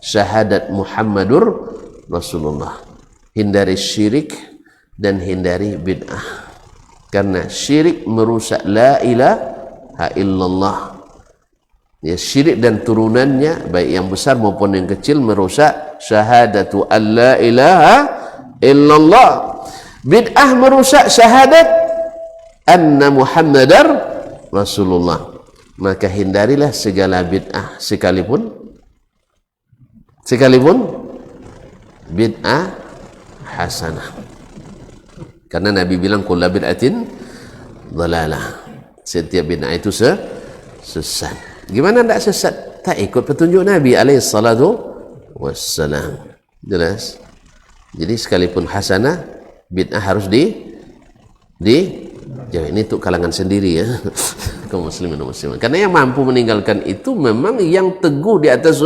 A: syahadat Muhammadur Rasulullah. Hindari syirik dan hindari bid'ah, karena syirik merusak la ilaha illallah. Ya, syirik dan turunannya baik yang besar maupun yang kecil merusak syahadatu an la ilaha illallah. Bid'ah merusak syahadat anna Muhammadar Rasulullah. Maka hindarilah segala bid'ah, sekalipun bid'ah hasanah, karena Nabi bilang kullu bid'atin dhalalah, setiap bid'ah itu sesat. Gimana tidak sesat? Tak ikut petunjuk Nabi alaihi salatu wassalam. Jelas. Jadi sekalipun hasanah, bid'ah harus ini untuk kalangan sendiri ya, kaum muslimin dan muslimat. Karena yang mampu meninggalkan itu memang yang teguh di atas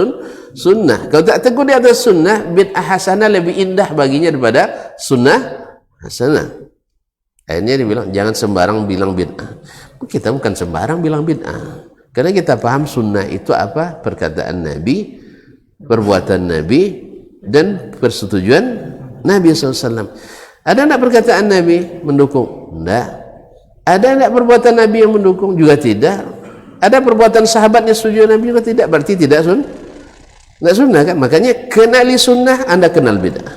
A: sunnah. Kalau tak teguh di atas sunnah, bid'ah hasanah lebih indah baginya daripada sunnah hasanah. Akhirnya dia bilang jangan sembarang bilang bid'ah. Kita bukan sembarang bilang bid'ah, karena kita paham sunnah itu apa? Perkataan Nabi, perbuatan Nabi, dan persetujuan Nabi SAW. Ada tidak perkataan Nabi mendukung? Tidak. Ada tidak perbuatan Nabi yang mendukung? Juga tidak. Ada perbuatan sahabatnya setuju Nabi juga tidak, berarti tidak sunnah kan? Makanya kenali sunnah, Anda kenal bid'ah.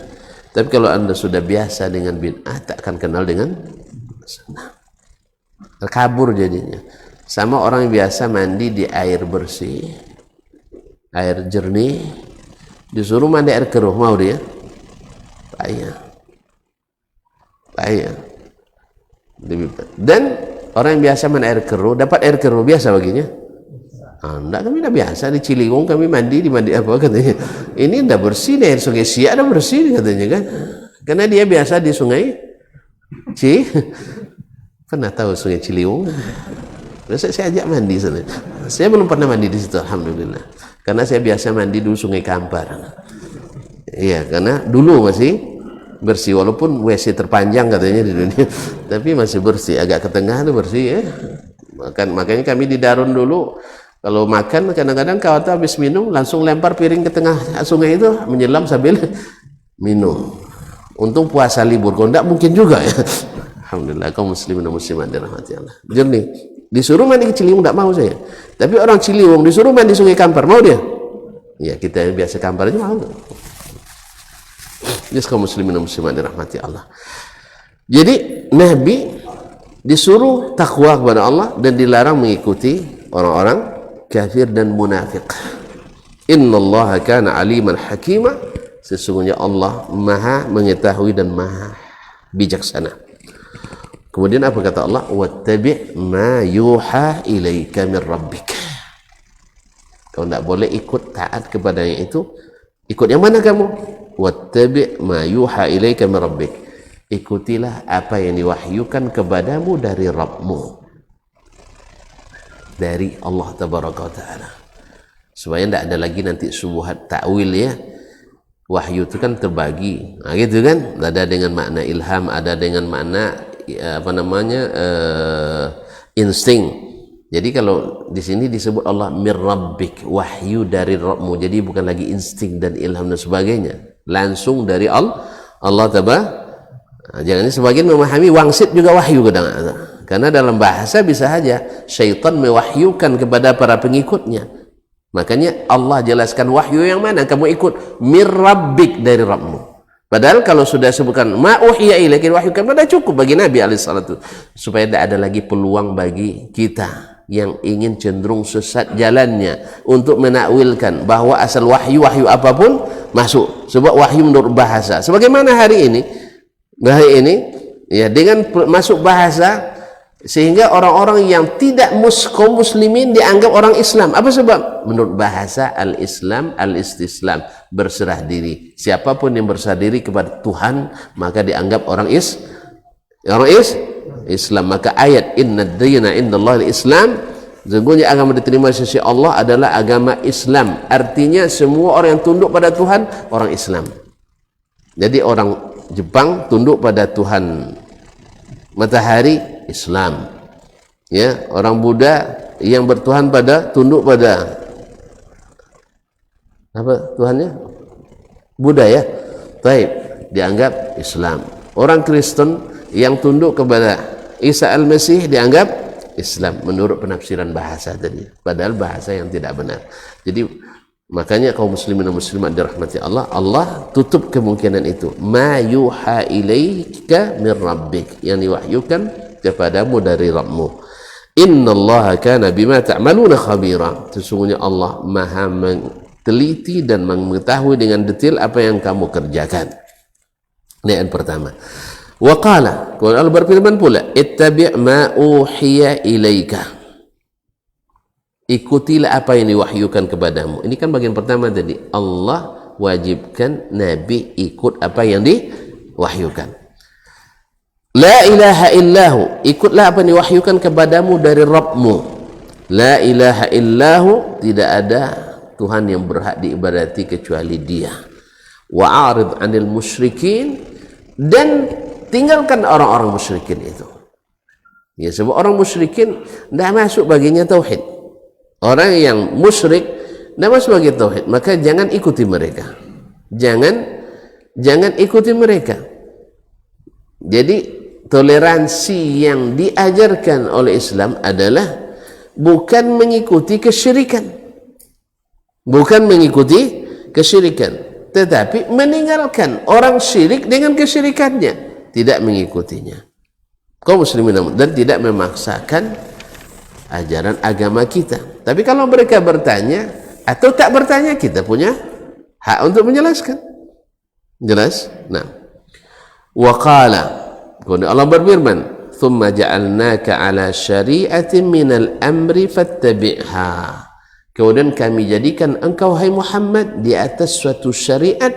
A: Tapi kalau Anda sudah biasa dengan bid'ah, tak akan kenal dengan sunnah. Terkabur jadinya. Sama orang yang biasa mandi di air bersih, air jernih, disuruh mandi air keruh, mau dia? Payah. Dan orang yang biasa mandi air keruh, dapat air keruh biasa baginya. Enggak, kami dah biasa di Ciliwung, kami mandi di mandi apa katanya. Ini dah bersih nih, air sungai Siak dah bersih katanya kan. Karena dia biasa di sungai pernah tahu sungai Ciliwung? Saya ajak mandi sana. Saya belum pernah mandi di situ, alhamdulillah. Karena saya biasa mandi dulu Sungai Kampar. Iya, karena dulu masih bersih, walaupun WC terpanjang katanya di dunia, tapi masih bersih. Agak ke tengah itu bersih ya. Makanya kami di Darun dulu kalau makan kadang-kadang kawan tuh habis minum langsung lempar piring ke tengah sungai itu, menyelam sambil minum. Untung puasa libur, kalau enggak mungkin juga ya. Alhamdulillah kaum muslimin dan muslimat dirahmati Allah. Jernih. Disuruh mandi ke Ciliwung enggak mau saya. Tapi orang Ciliwung disuruh mandi Sungai Kampar, mau dia? Ya, kita yang biasa Kampar aja mau. Jadi kaum muslimin dan muslimat dirahmati Allah. Jadi Nabi disuruh takwa kepada Allah dan dilarang mengikuti orang-orang kafir dan munafik. Innallaha kana aliman hakima, sesungguhnya Allah maha mengetahui dan maha bijaksana. Kemudian apa kata Allah? Wattabi' ma yuha ilaika min rabbik. Kau tidak boleh ikut taat kepada yang itu. Ikut yang mana kamu? Wattabi' ma yuha ilaika min rabbik. Ikutilah apa yang diwahyukan kepadamu dari Rabbmu, dari Allah tabaraka wa taala, supaya tidak ada lagi nanti subuhat takwil ya. Wahyu itu kan terbagi, nah, gitu kan, ada dengan makna ilham, ada dengan makna insting. Jadi kalau di sini disebut Allah mir rabbik, wahyu dari Rabbmu, jadi bukan lagi insting dan ilham dan sebagainya, langsung dari Allah tabaraka. Nah, jangan sebagian memahami wangsit juga wahyu kadang-kadang. Karena dalam bahasa bisa saja syaitan mewahyukan kepada para pengikutnya. Makanya Allah jelaskan wahyu yang mana kamu ikut, mir rabbik, dari Rabbmu. Padahal kalau sudah sebutkan ma uhiya ilaika, wahyukan, pada cukup bagi Nabi alaihissalatu, supaya tidak ada lagi peluang bagi kita yang ingin cenderung sesat jalannya untuk menakwilkan bahwa asal wahyu apapun masuk, sebab wahyu menurut bahasa. Sebagaimana hari ini ya, dengan masuk bahasa sehingga orang-orang yang tidak kaum muslimin dianggap orang Islam. Apa sebab? Menurut bahasa al-Islam, al-istislam, berserah diri. Siapapun yang berserah diri kepada Tuhan maka dianggap orang Islam. Maka ayat inna ad-dina indallahi al-Islam, sesungguhnya agama diterima di sisi Allah adalah agama Islam. Artinya semua orang yang tunduk pada Tuhan orang Islam. Jadi orang Jepang tunduk pada Tuhan matahari, Islam. Ya, orang Buddha yang bertuhan tunduk pada apa Tuhannya? Buddha ya. Taib, dianggap Islam. Orang Kristen yang tunduk kepada Isa al-Masih dianggap Islam menurut penafsiran bahasa tadi. Padahal bahasa yang tidak benar. Jadi makanya kaum muslimin dan muslimat dirahmati Allah, Allah tutup kemungkinan itu. Ma yuha ilaika min rabbik, yang diwahyukan kepadamu dari Rabbmu. Innallaha kana bima ta'maluna khabira, sesungguhnya Allah maha meneliti dan mengetahui dengan detail apa yang kamu kerjakan. Ini yang pertama. Wa qala, Allah berfirman pula, ittabi' ma uhiya ilaika, ikutilah apa yang diwahyukan kepadamu. Ini kan bagian pertama tadi, Allah wajibkan Nabi ikut apa yang diwahyukan. La ilaha illahu, ikutlah apa yang diwahyukan kepadamu dari Rabbmu. La ilaha illahu, tidak ada Tuhan yang berhak diibadati kecuali Dia. Wa a'rid 'anil musyrikin, dan tinggalkan orang-orang musyrikin itu. Ya, sebab orang musyrikin tidak masuk baginya tauhid. Orang yang musyrik tidak masuk bagi tauhid, maka jangan ikuti mereka. Jangan ikuti mereka. Jadi toleransi yang diajarkan oleh Islam adalah bukan mengikuti kesyirikan, tetapi meninggalkan orang syirik dengan kesyirikannya, tidak mengikutinya. Kaum muslimin dan tidak memaksakan ajaran agama kita. Tapi kalau mereka bertanya atau tak bertanya, kita punya hak untuk menjelaskan. Jelas? Nah, wa qala, kemudian Allah berfirman, thumma ja'alnaka ala syari'atin minal amri fattabi'ha. Kemudian kami jadikan engkau, hai Muhammad, di atas suatu syariat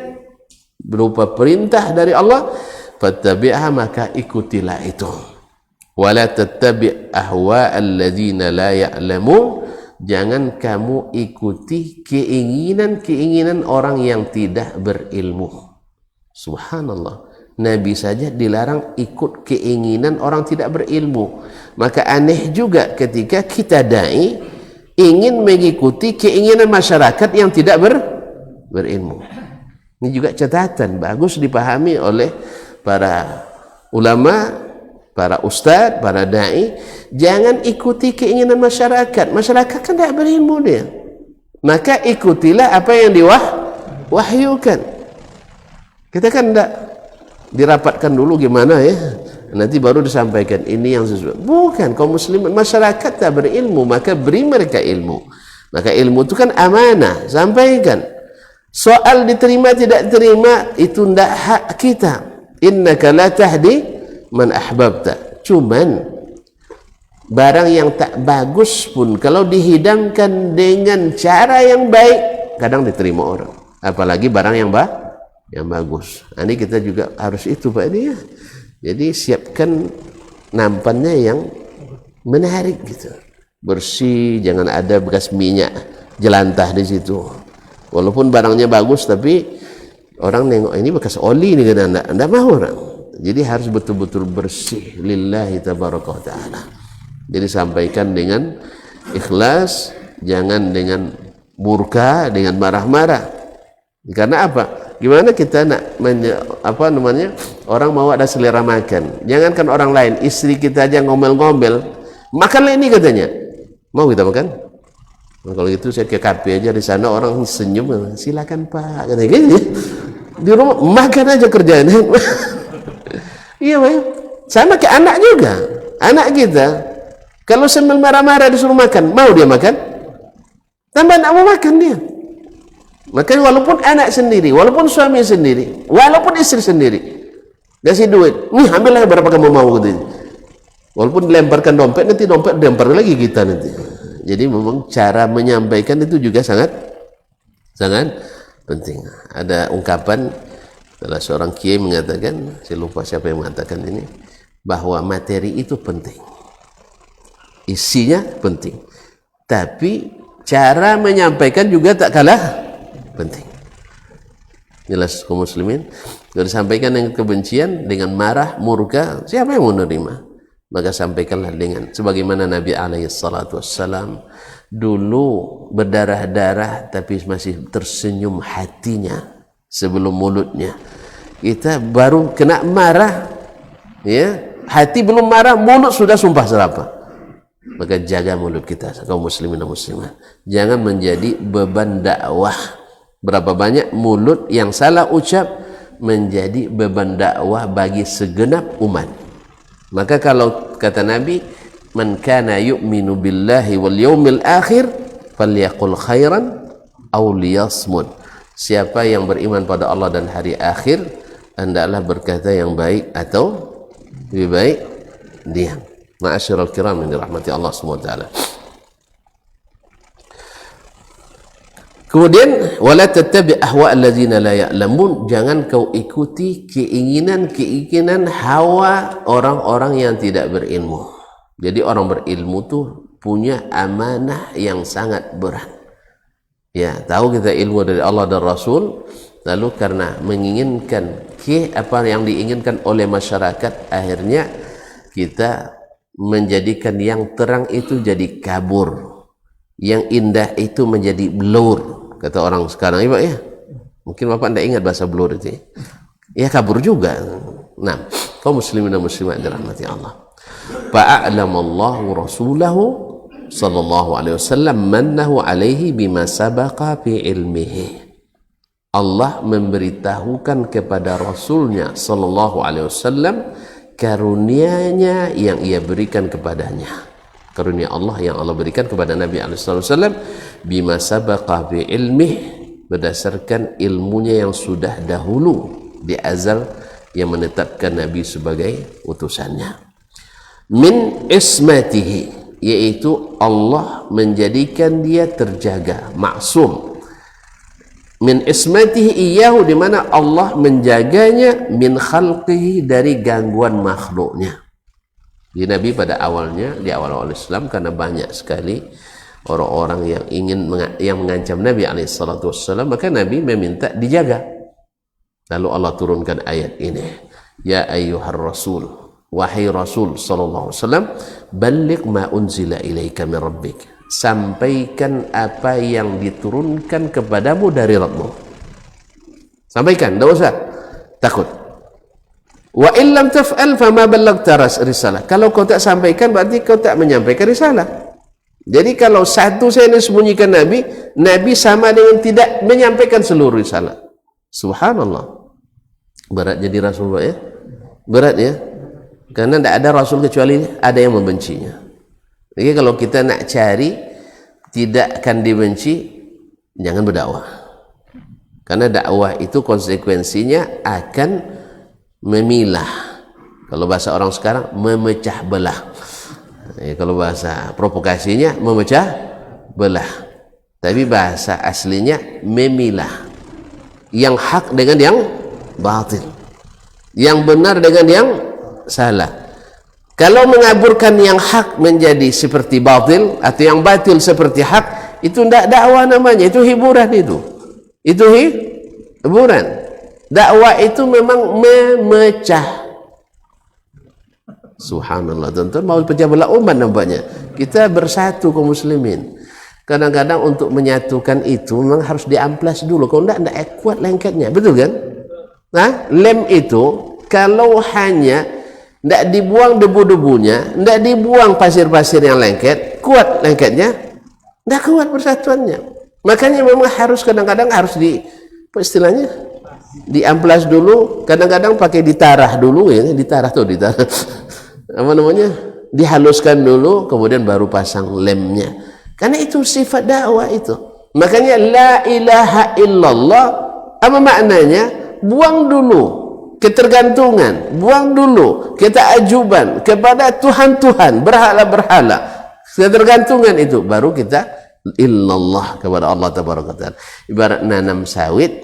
A: berupa perintah dari Allah, fattabi'ha, maka ikutilah itu. Wala tattabi' ahwa'al ladzina la ya'lamun, jangan kamu ikuti keinginan orang yang tidak berilmu. Subhanallah, Nabi saja dilarang ikut keinginan orang tidak berilmu. Maka aneh juga ketika kita dai ingin mengikuti keinginan masyarakat yang tidak berilmu. Ini juga catatan bagus dipahami oleh para ulama, para ustadz, para dai. Jangan ikuti keinginan masyarakat. Masyarakat kan tidak berilmu dia. Maka ikutilah apa yang diwahyukan. Kita kan tidak dirapatkan dulu gimana ya, nanti baru disampaikan ini yang sesuai. Bukan, kaum muslimin, masyarakat tak berilmu, maka beri mereka ilmu. Maka ilmu itu kan amanah, sampaikan. Soal diterima tidak diterima itu tidak hak kita. Innaka la tahdi man ahbabta. Cuman barang yang tak bagus pun kalau dihidangkan dengan cara yang baik, kadang diterima orang. Apalagi barang yang bagus. Ini kita juga harus itu Pak ini ya. Jadi siapkan nampannya yang menarik gitu, bersih, jangan ada bekas minyak jelantah di situ. Walaupun barangnya bagus, tapi orang nengok ini bekas oli nih, kan anda mau orang. Jadi harus betul-betul bersih lillahi tabaraka wa ta'ala. Jadi sampaikan dengan ikhlas, jangan dengan murka, dengan marah-marah. Karena apa? Gimana kita nak orang mau ada selera makan, jangankan orang lain, istri kita aja ngomel-ngomel, makanlah ini katanya, mau kita makan? Nah, kalau gitu saya ke kafe aja, di sana orang senyum, silakan Pak, katanya gitu. Di rumah makan aja kerjaan. Iya Pak, sama ke anak juga, anak kita kalau sambil marah-marah disuruh makan, mau dia makan? Tambah nak mau makan dia. Maka walaupun anak sendiri, walaupun suami sendiri, walaupun istri sendiri, kasih duit, nih ambillah berapa kamu mau gitu. Walaupun dilemparkan dompet, nanti dompet dilempar lagi kita nanti. Jadi memang cara menyampaikan itu juga sangat penting. Ada ungkapan salah seorang kiai mengatakan, saya lupa siapa yang mengatakan ini, bahwa materi itu penting, isinya penting, tapi cara menyampaikan juga tak kalah penting. Jelas kaum muslimin, kalau disampaikan dengan kebencian, dengan marah, murka, siapa yang mau menerima? Maka sampaikanlah dengan sebagaimana Nabi SAW dulu berdarah-darah tapi masih tersenyum hatinya sebelum mulutnya. Kita baru kena marah, ya, hati belum marah, mulut sudah sumpah serapah. Maka jaga mulut kita kaum muslimin dan muslimat, jangan menjadi beban dakwah. Berapa banyak mulut yang salah ucap menjadi beban dakwah bagi segenap umat. Maka kalau kata Nabi, man kana yu'minu billahi wal yawmil akhir falyaqul khairan aw liyasmut. Siapa yang beriman pada Allah dan hari akhir, hendaklah berkata yang baik atau lebih baik diam. Ma'asyiral kiram yang dirahmati Allah Subhanahu wa taala. Kemudian wala tattabi ahwa alladzina la ya'lamun, jangan kau ikuti keinginan hawa orang-orang yang tidak berilmu. Jadi orang berilmu tuh punya amanah yang sangat berat. Ya, tahu kita ilmu dari Allah dan Rasul, lalu karena menginginkan apa yang diinginkan oleh masyarakat, akhirnya kita menjadikan yang terang itu jadi kabur, yang indah itu menjadi blur. Kata orang sekarang, Pak ya, mungkin Bapak tidak ingat bahasa blur itu ya, kabur juga. Nah, kaum muslimin dan muslimat dirahmati Allah, fa'a'lamallahu rasulahu sallallahu alaihi wasallam mannahu alaihi bima sabaqa fi ilmihi. Allah memberitahukan kepada Rasulnya sallallahu alaihi wasallam karunia-Nya yang ia berikan kepadanya. Karunia Allah yang Allah berikan kepada Nabi alaihi wasallam bima sabaqa fi ilmihi, berdasarkan ilmunya yang sudah dahulu di azal yang menetapkan Nabi sebagai utusannya. Min ismatihi, yaitu Allah menjadikan dia terjaga, maksum. Min ismatihi iyahu, di mana Allah menjaganya, min khalqihi, dari gangguan makhluknya. Di Nabi pada awalnya, di awal-awal Islam, karena banyak sekali orang-orang yang ingin mengancam Nabi SAW, maka Nabi meminta dijaga. Lalu Allah turunkan ayat ini, ya ayyuhar rasul, wahai Rasul sallallahu alaihi wasallam, balligh ma unzila ilaika min rabbik, sampaikan apa yang diturunkan kepadamu dari Rabbmu. Sampaikan, tidak usah takut. Wa illam taf'al fama ballaghta risalah. Kalau kau tak sampaikan, berarti kau tak menyampaikan risalah. Jadi kalau satu saya sembunyikan Nabi, Nabi sama dengan tidak menyampaikan seluruh risalah. Subhanallah. Berat jadi Rasul, ya? Berat, ya? Karena tidak ada Rasul kecuali ada yang membencinya. Jadi kalau kita nak cari tidak akan dibenci, jangan berdakwah. Karena dakwah itu konsekuensinya akan memilah. Kalau bahasa orang sekarang, memecah belah. Kalau bahasa provokasinya, memecah belah. Tapi bahasa aslinya memilah. Yang hak dengan yang batil, yang benar dengan yang salah. Kalau mengaburkan yang hak menjadi seperti batil, atau yang batil seperti hak, itu tidak dakwah namanya, itu hiburan. Itu hiburan. Dakwah itu memang memecah. Subhanallah, tuan-tuan, mau pecah belah umat nampaknya. Kita bersatu kaum muslimin. Kadang-kadang untuk menyatukan itu memang harus diamplas dulu. Kalau tidak kuat lengketnya, betul kan? Nah, lem itu kalau hanya tidak dibuang debu-debunya, tidak dibuang pasir-pasir yang lengket, kuat lengketnya, tidak kuat persatuannya. Makanya memang harus kadang-kadang harus istilahnya diamplas dulu, kadang-kadang pakai ditarah dulu, ya, ditarah apa namanya, dihaluskan dulu, kemudian baru pasang lemnya. Karena itu sifat dakwah itu. Makanya la ilaha illallah, apa maknanya? Buang dulu ketergantungan, buang dulu ketaajuban kepada Tuhan-Tuhan, berhala-berhala, ketergantungan itu, baru kita illallah kepada Allah tabaraka taala. Ibarat nanam sawit,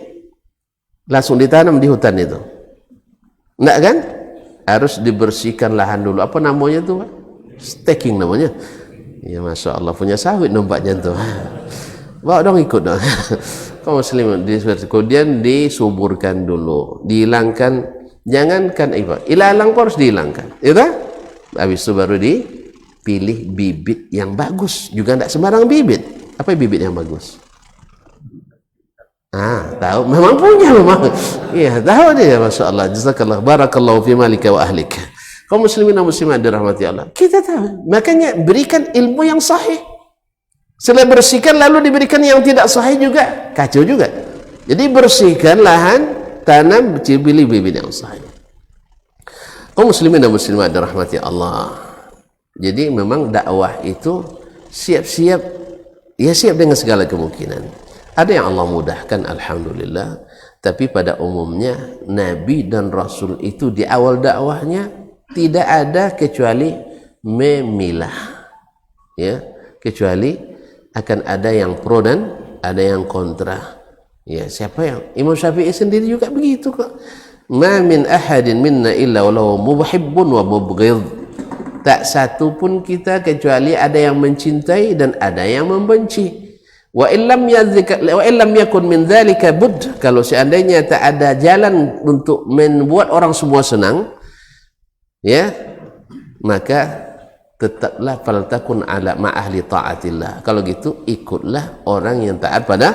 A: langsung ditanam di hutan itu, enggak kan? Harus dibersihkan lahan dulu. Apa namanya tuh, Pak? Staking namanya. Ya, masya Allah, punya sawit nampaknya tuh. Bawa dong, ikut dong. Kaum muslimin, kemudian disuburkan dulu, dihilangkan, jangankan ilalang pun harus dihilangkan, ya tak? Habis itu baru dipilih bibit yang bagus, juga tidak sembarang bibit. Apa bibit yang bagus? Tahu, memang punya, memang. Iya, tahu dia, masya Allah. Jazakallah, barakallahu fi malika wa ahlika. Kaum muslimin dan muslimat dirahmati Allah, kita tahu, makanya berikan ilmu yang sahih. Setelah bersihkan lalu diberikan yang tidak sahih juga, kacau juga. Jadi bersihkan lahan, tanam, pilih bibit yang sahih. Kaum muslimin dan muslimat dirahmati Allah. Jadi memang dakwah itu siap-siap, ya siap dengan segala kemungkinan. Ada yang Allah mudahkan, alhamdulillah. Tapi pada umumnya Nabi dan Rasul itu di awal dakwahnya tidak ada kecuali memilah, ya, kecuali akan ada yang pro dan ada yang kontra. Ya, siapa yang Imam Syafi'i sendiri juga begitu kok. Ma min ahadin minna illa walahu muhibbun wa mubghidh. Tak satu pun kita kecuali ada yang mencintai dan ada yang membenci. Wa illam yakun min dzalika bud. Kalau seandainya tak ada jalan untuk membuat orang semua senang, ya, maka tetaplah faltakun ala ma ahli taatillah. Kalau gitu ikutlah orang yang taat pada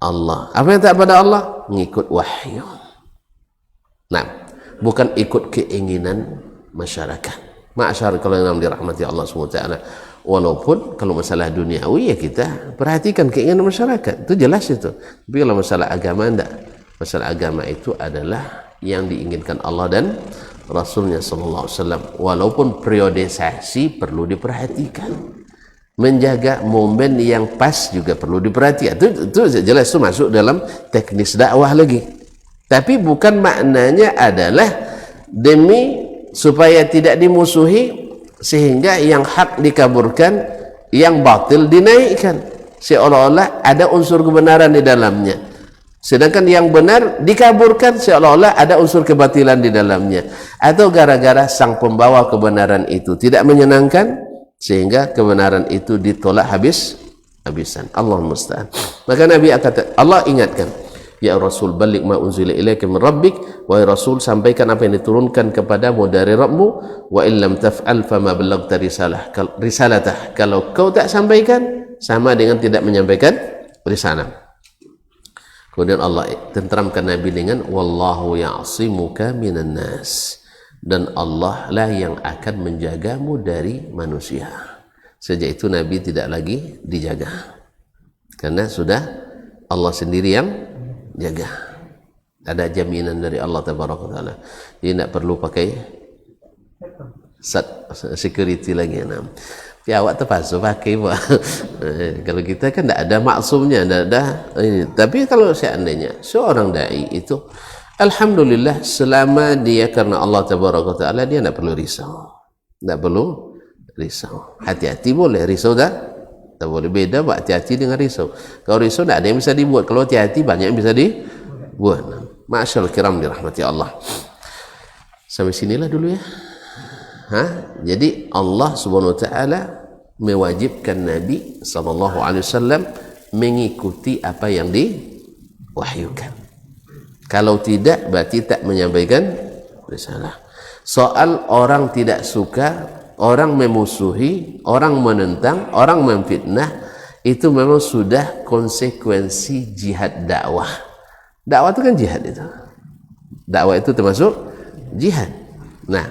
A: Allah. Apa yang taat pada Allah? Ngikut wahyu. Nah, bukan ikut keinginan masyarakat. Ma'asyar kalau yang dirahmati Allah SWT. Walaupun kalau masalah duniawi ya kita perhatikan keinginan masyarakat, itu jelas itu. Tapi kalau masalah agama enggak. Masalah agama itu adalah yang diinginkan Allah dan Rasulnya sallallahu alaihi wasallam. Walaupun periodisasi perlu diperhatikan, menjaga momen yang pas juga perlu diperhatikan. Itu jelas, itu masuk dalam teknis dakwah lagi. Tapi bukan maknanya adalah demi supaya tidak dimusuhi sehingga yang hak dikaburkan, yang batil dinaikkan, seolah-olah ada unsur kebenaran di dalamnya. Sedangkan yang benar dikaburkan seolah-olah ada unsur kebatilan di dalamnya. Atau gara-gara sang pembawa kebenaran itu tidak menyenangkan sehingga kebenaran itu ditolak habis-habisan. Allah musta'an. Maka Nabi Allah ingatkan, ya Rasul balik ma unzila ilaika min rabbik, wahai Rasul sampaikan apa yang diturunkan kepadamu dari Rabbmu, wa illam taf'al fama ballaghta risalatah. Kalau kau tak sampaikan sama dengan tidak menyampaikan risalah. Kemudian Allah tenteramkan Nabi dengan wallahu ya'simuka minan nas, dan Allah lah yang akan menjagamu dari manusia. Sejak itu Nabi tidak lagi dijaga karena sudah Allah sendiri yang jaga. Ada jaminan dari Allah tabaraka taala. Dia tidak perlu pakai security lagi. Ya awak terpaksa pakai Pak. Kalau kita kan tidak ada maksumnya, tidak ada ini. Tapi kalau seandainya seorang dai itu alhamdulillah selama dia karena Allah tabaraka taala, dia tidak perlu risau. Tidak perlu risau. Hati-hati boleh, risau tak boleh. Beda Pak, hati-hati dengan risau. Kalau risau tidak ada yang bisa dibuat. Kalau hati-hati banyak yang bisa dibuat. Ma'asyarul kiram dirahmati Allah. Sampai sinilah dulu ya. Jadi Allah Subhanahu wa taala mewajibkan Nabi sallallahu alaihi wasallam mengikuti apa yang diwahyukan. Kalau tidak berarti tak menyampaikan risalah. Soal orang tidak suka, orang memusuhi, orang menentang, orang memfitnah, itu memang sudah konsekuensi jihad dakwah. Dakwah itu kan jihad itu. Dakwah itu termasuk jihad. Nah,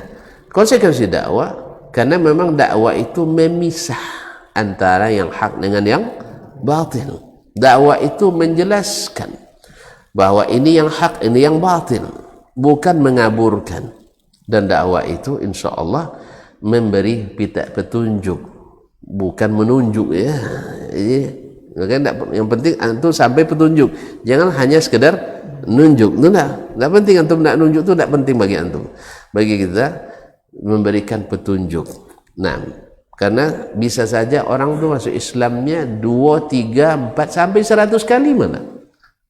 A: konsekuensi dakwah karena memang dakwah itu memisah antara yang hak dengan yang batil. Dakwah itu menjelaskan bahwa ini yang hak, ini yang batil, bukan mengaburkan. Dan dakwah itu insya Allah memberi petunjuk, bukan menunjuk ya. Yang penting antum sampai petunjuk, jangan hanya sekedar nunjuk. Itu tidak penting, antum nak nunjuk itu tidak penting bagi antum. Bagi kita memberikan petunjuk. Nah, karena bisa saja orang itu masuk Islamnya 2, 3, 4 sampai 100 kali mana,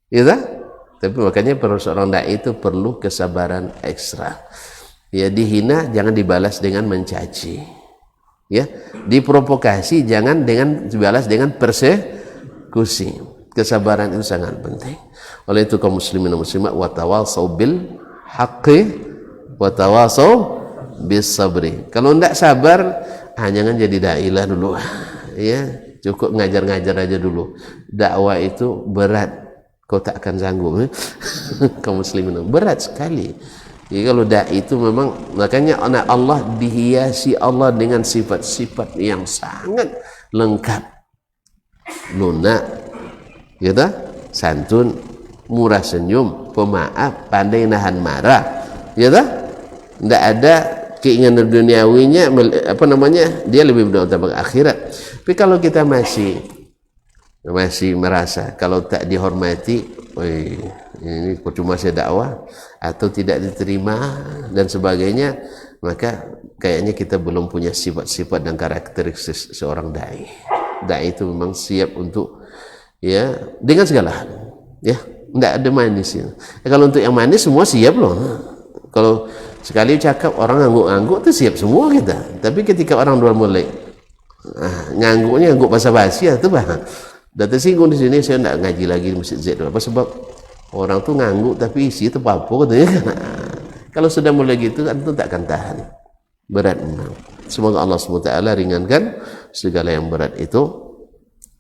A: ya tak? Tapi makanya seorang dai itu perlu kesabaran ekstra. Ya, dihina jangan dibalas dengan mencaci. Ya, diprovokasi jangan dengan dibalas dengan persekusi. Kesabaran itu sangat penting. Oleh itu kaum muslimin dan muslimat, wa tawasau bil haqqi wa tawasau bis sabri. Kalau tidak sabar, jangan jadi dai lah dulu. Ya, cukup ngajar-ngajar aja dulu. Dakwah itu berat, kau tak akan sanggup. Kaum muslimin berat sekali. Jadi kalau dai itu memang, makanya anak Allah dihiasi Allah dengan sifat-sifat yang sangat lengkap. Lunak, ya tak? Santun, murah senyum, pemaaf, pandai nahan marah, ya tak? Tidak ada keinginan duniawinya, apa namanya, dia lebih berutama akhirat. Tapi kalau kita masih merasa kalau tak dihormati, ini cuma saya dakwah atau tidak diterima dan sebagainya, maka kayaknya kita belum punya sifat-sifat dan karakteristik seorang dai. Dai itu memang siap untuk ya dengan segala hal, ya tidak ada manisnya. Kalau untuk yang manis semua siap loh. Kalau sekali cakap orang ngangguk-ngangguk itu siap semua kita. Tapi ketika orang dua mulai ngangguknya ngangguk basa-basi itu bah. Dan tersinggung di sini, saya tidak ngaji lagi di Masjid Z. Apa sebab orang tuh ngangguk tapi isi itu apa katanya. Kalau sudah mulai gitu antum tak akan tahan. Berat memang. Semoga Allah SWT ringankan segala yang berat itu.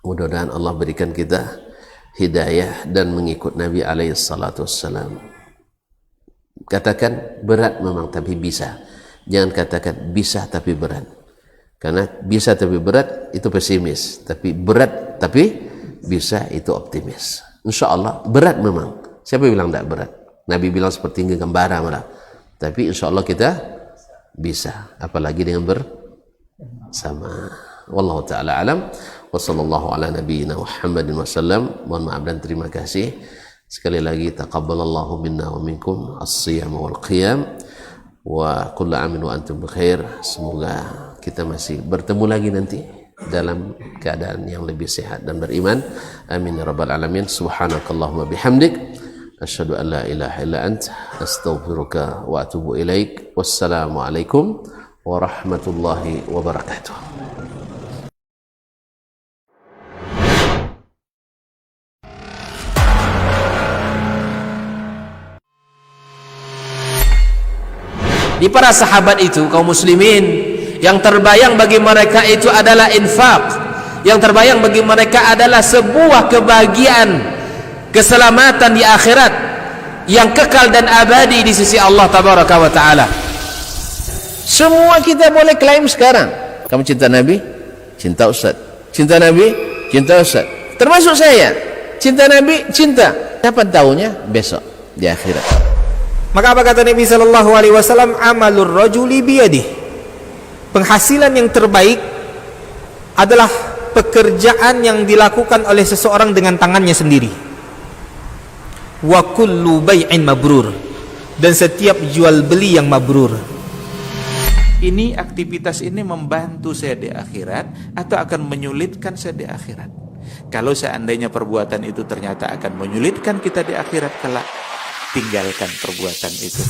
A: Mudah-mudahan Allah berikan kita hidayah dan mengikut Nabi SAW. Katakan berat memang tapi bisa. Jangan katakan bisa tapi berat. Karena bisa tapi berat itu pesimis, tapi berat tapi bisa itu optimis. Insya Allah berat memang. Siapa bilang tidak berat? Nabi bilang seperti gembara malah. Tapi insya Allah kita bisa, apalagi dengan bersama. Wallahu ta'ala alam. Wa sallallahu ala nabiyyina Muhammadin wasallam. Mohon maaf dan terima kasih. Sekali lagi taqabbalallahu minna wa minkum as-siyam wal qiyam. Wa kullu amin wa antum bikhair. Semoga kita masih bertemu lagi nanti dalam keadaan yang lebih sehat dan beriman. Amin ya rabbal alamin. Subhanakallahumma bihamdik asyhadu an la ilaha illa ant astaghfiruka wa atubu ilaik. Wassalamu alaikum warahmatullahi wabarakatuh.
B: Di para sahabat itu, kaum muslimin, yang terbayang bagi mereka itu adalah infak, yang terbayang bagi mereka adalah sebuah kebahagiaan, keselamatan di akhirat yang kekal dan abadi di sisi Allah tabaraka wa taala. Semua kita boleh klaim sekarang. Kamu cinta Nabi? Cinta Ustaz. Cinta Nabi? Cinta Ustaz. Termasuk saya. Cinta Nabi? Cinta. Kapan tahunya? Besok di akhirat.
C: Maka apa kata Nabi sallallahu alaihi wasallam? Amalur rajuli biyadih. Penghasilan yang terbaik adalah pekerjaan yang dilakukan oleh seseorang dengan tangannya sendiri. Wa kullu bai'in mabrur. Dan setiap jual beli yang mabrur.
D: Ini aktivitas ini membantu saya di akhirat atau akan menyulitkan saya di akhirat? Kalau seandainya perbuatan itu ternyata akan menyulitkan kita di akhirat kelak, tinggalkan perbuatan itu.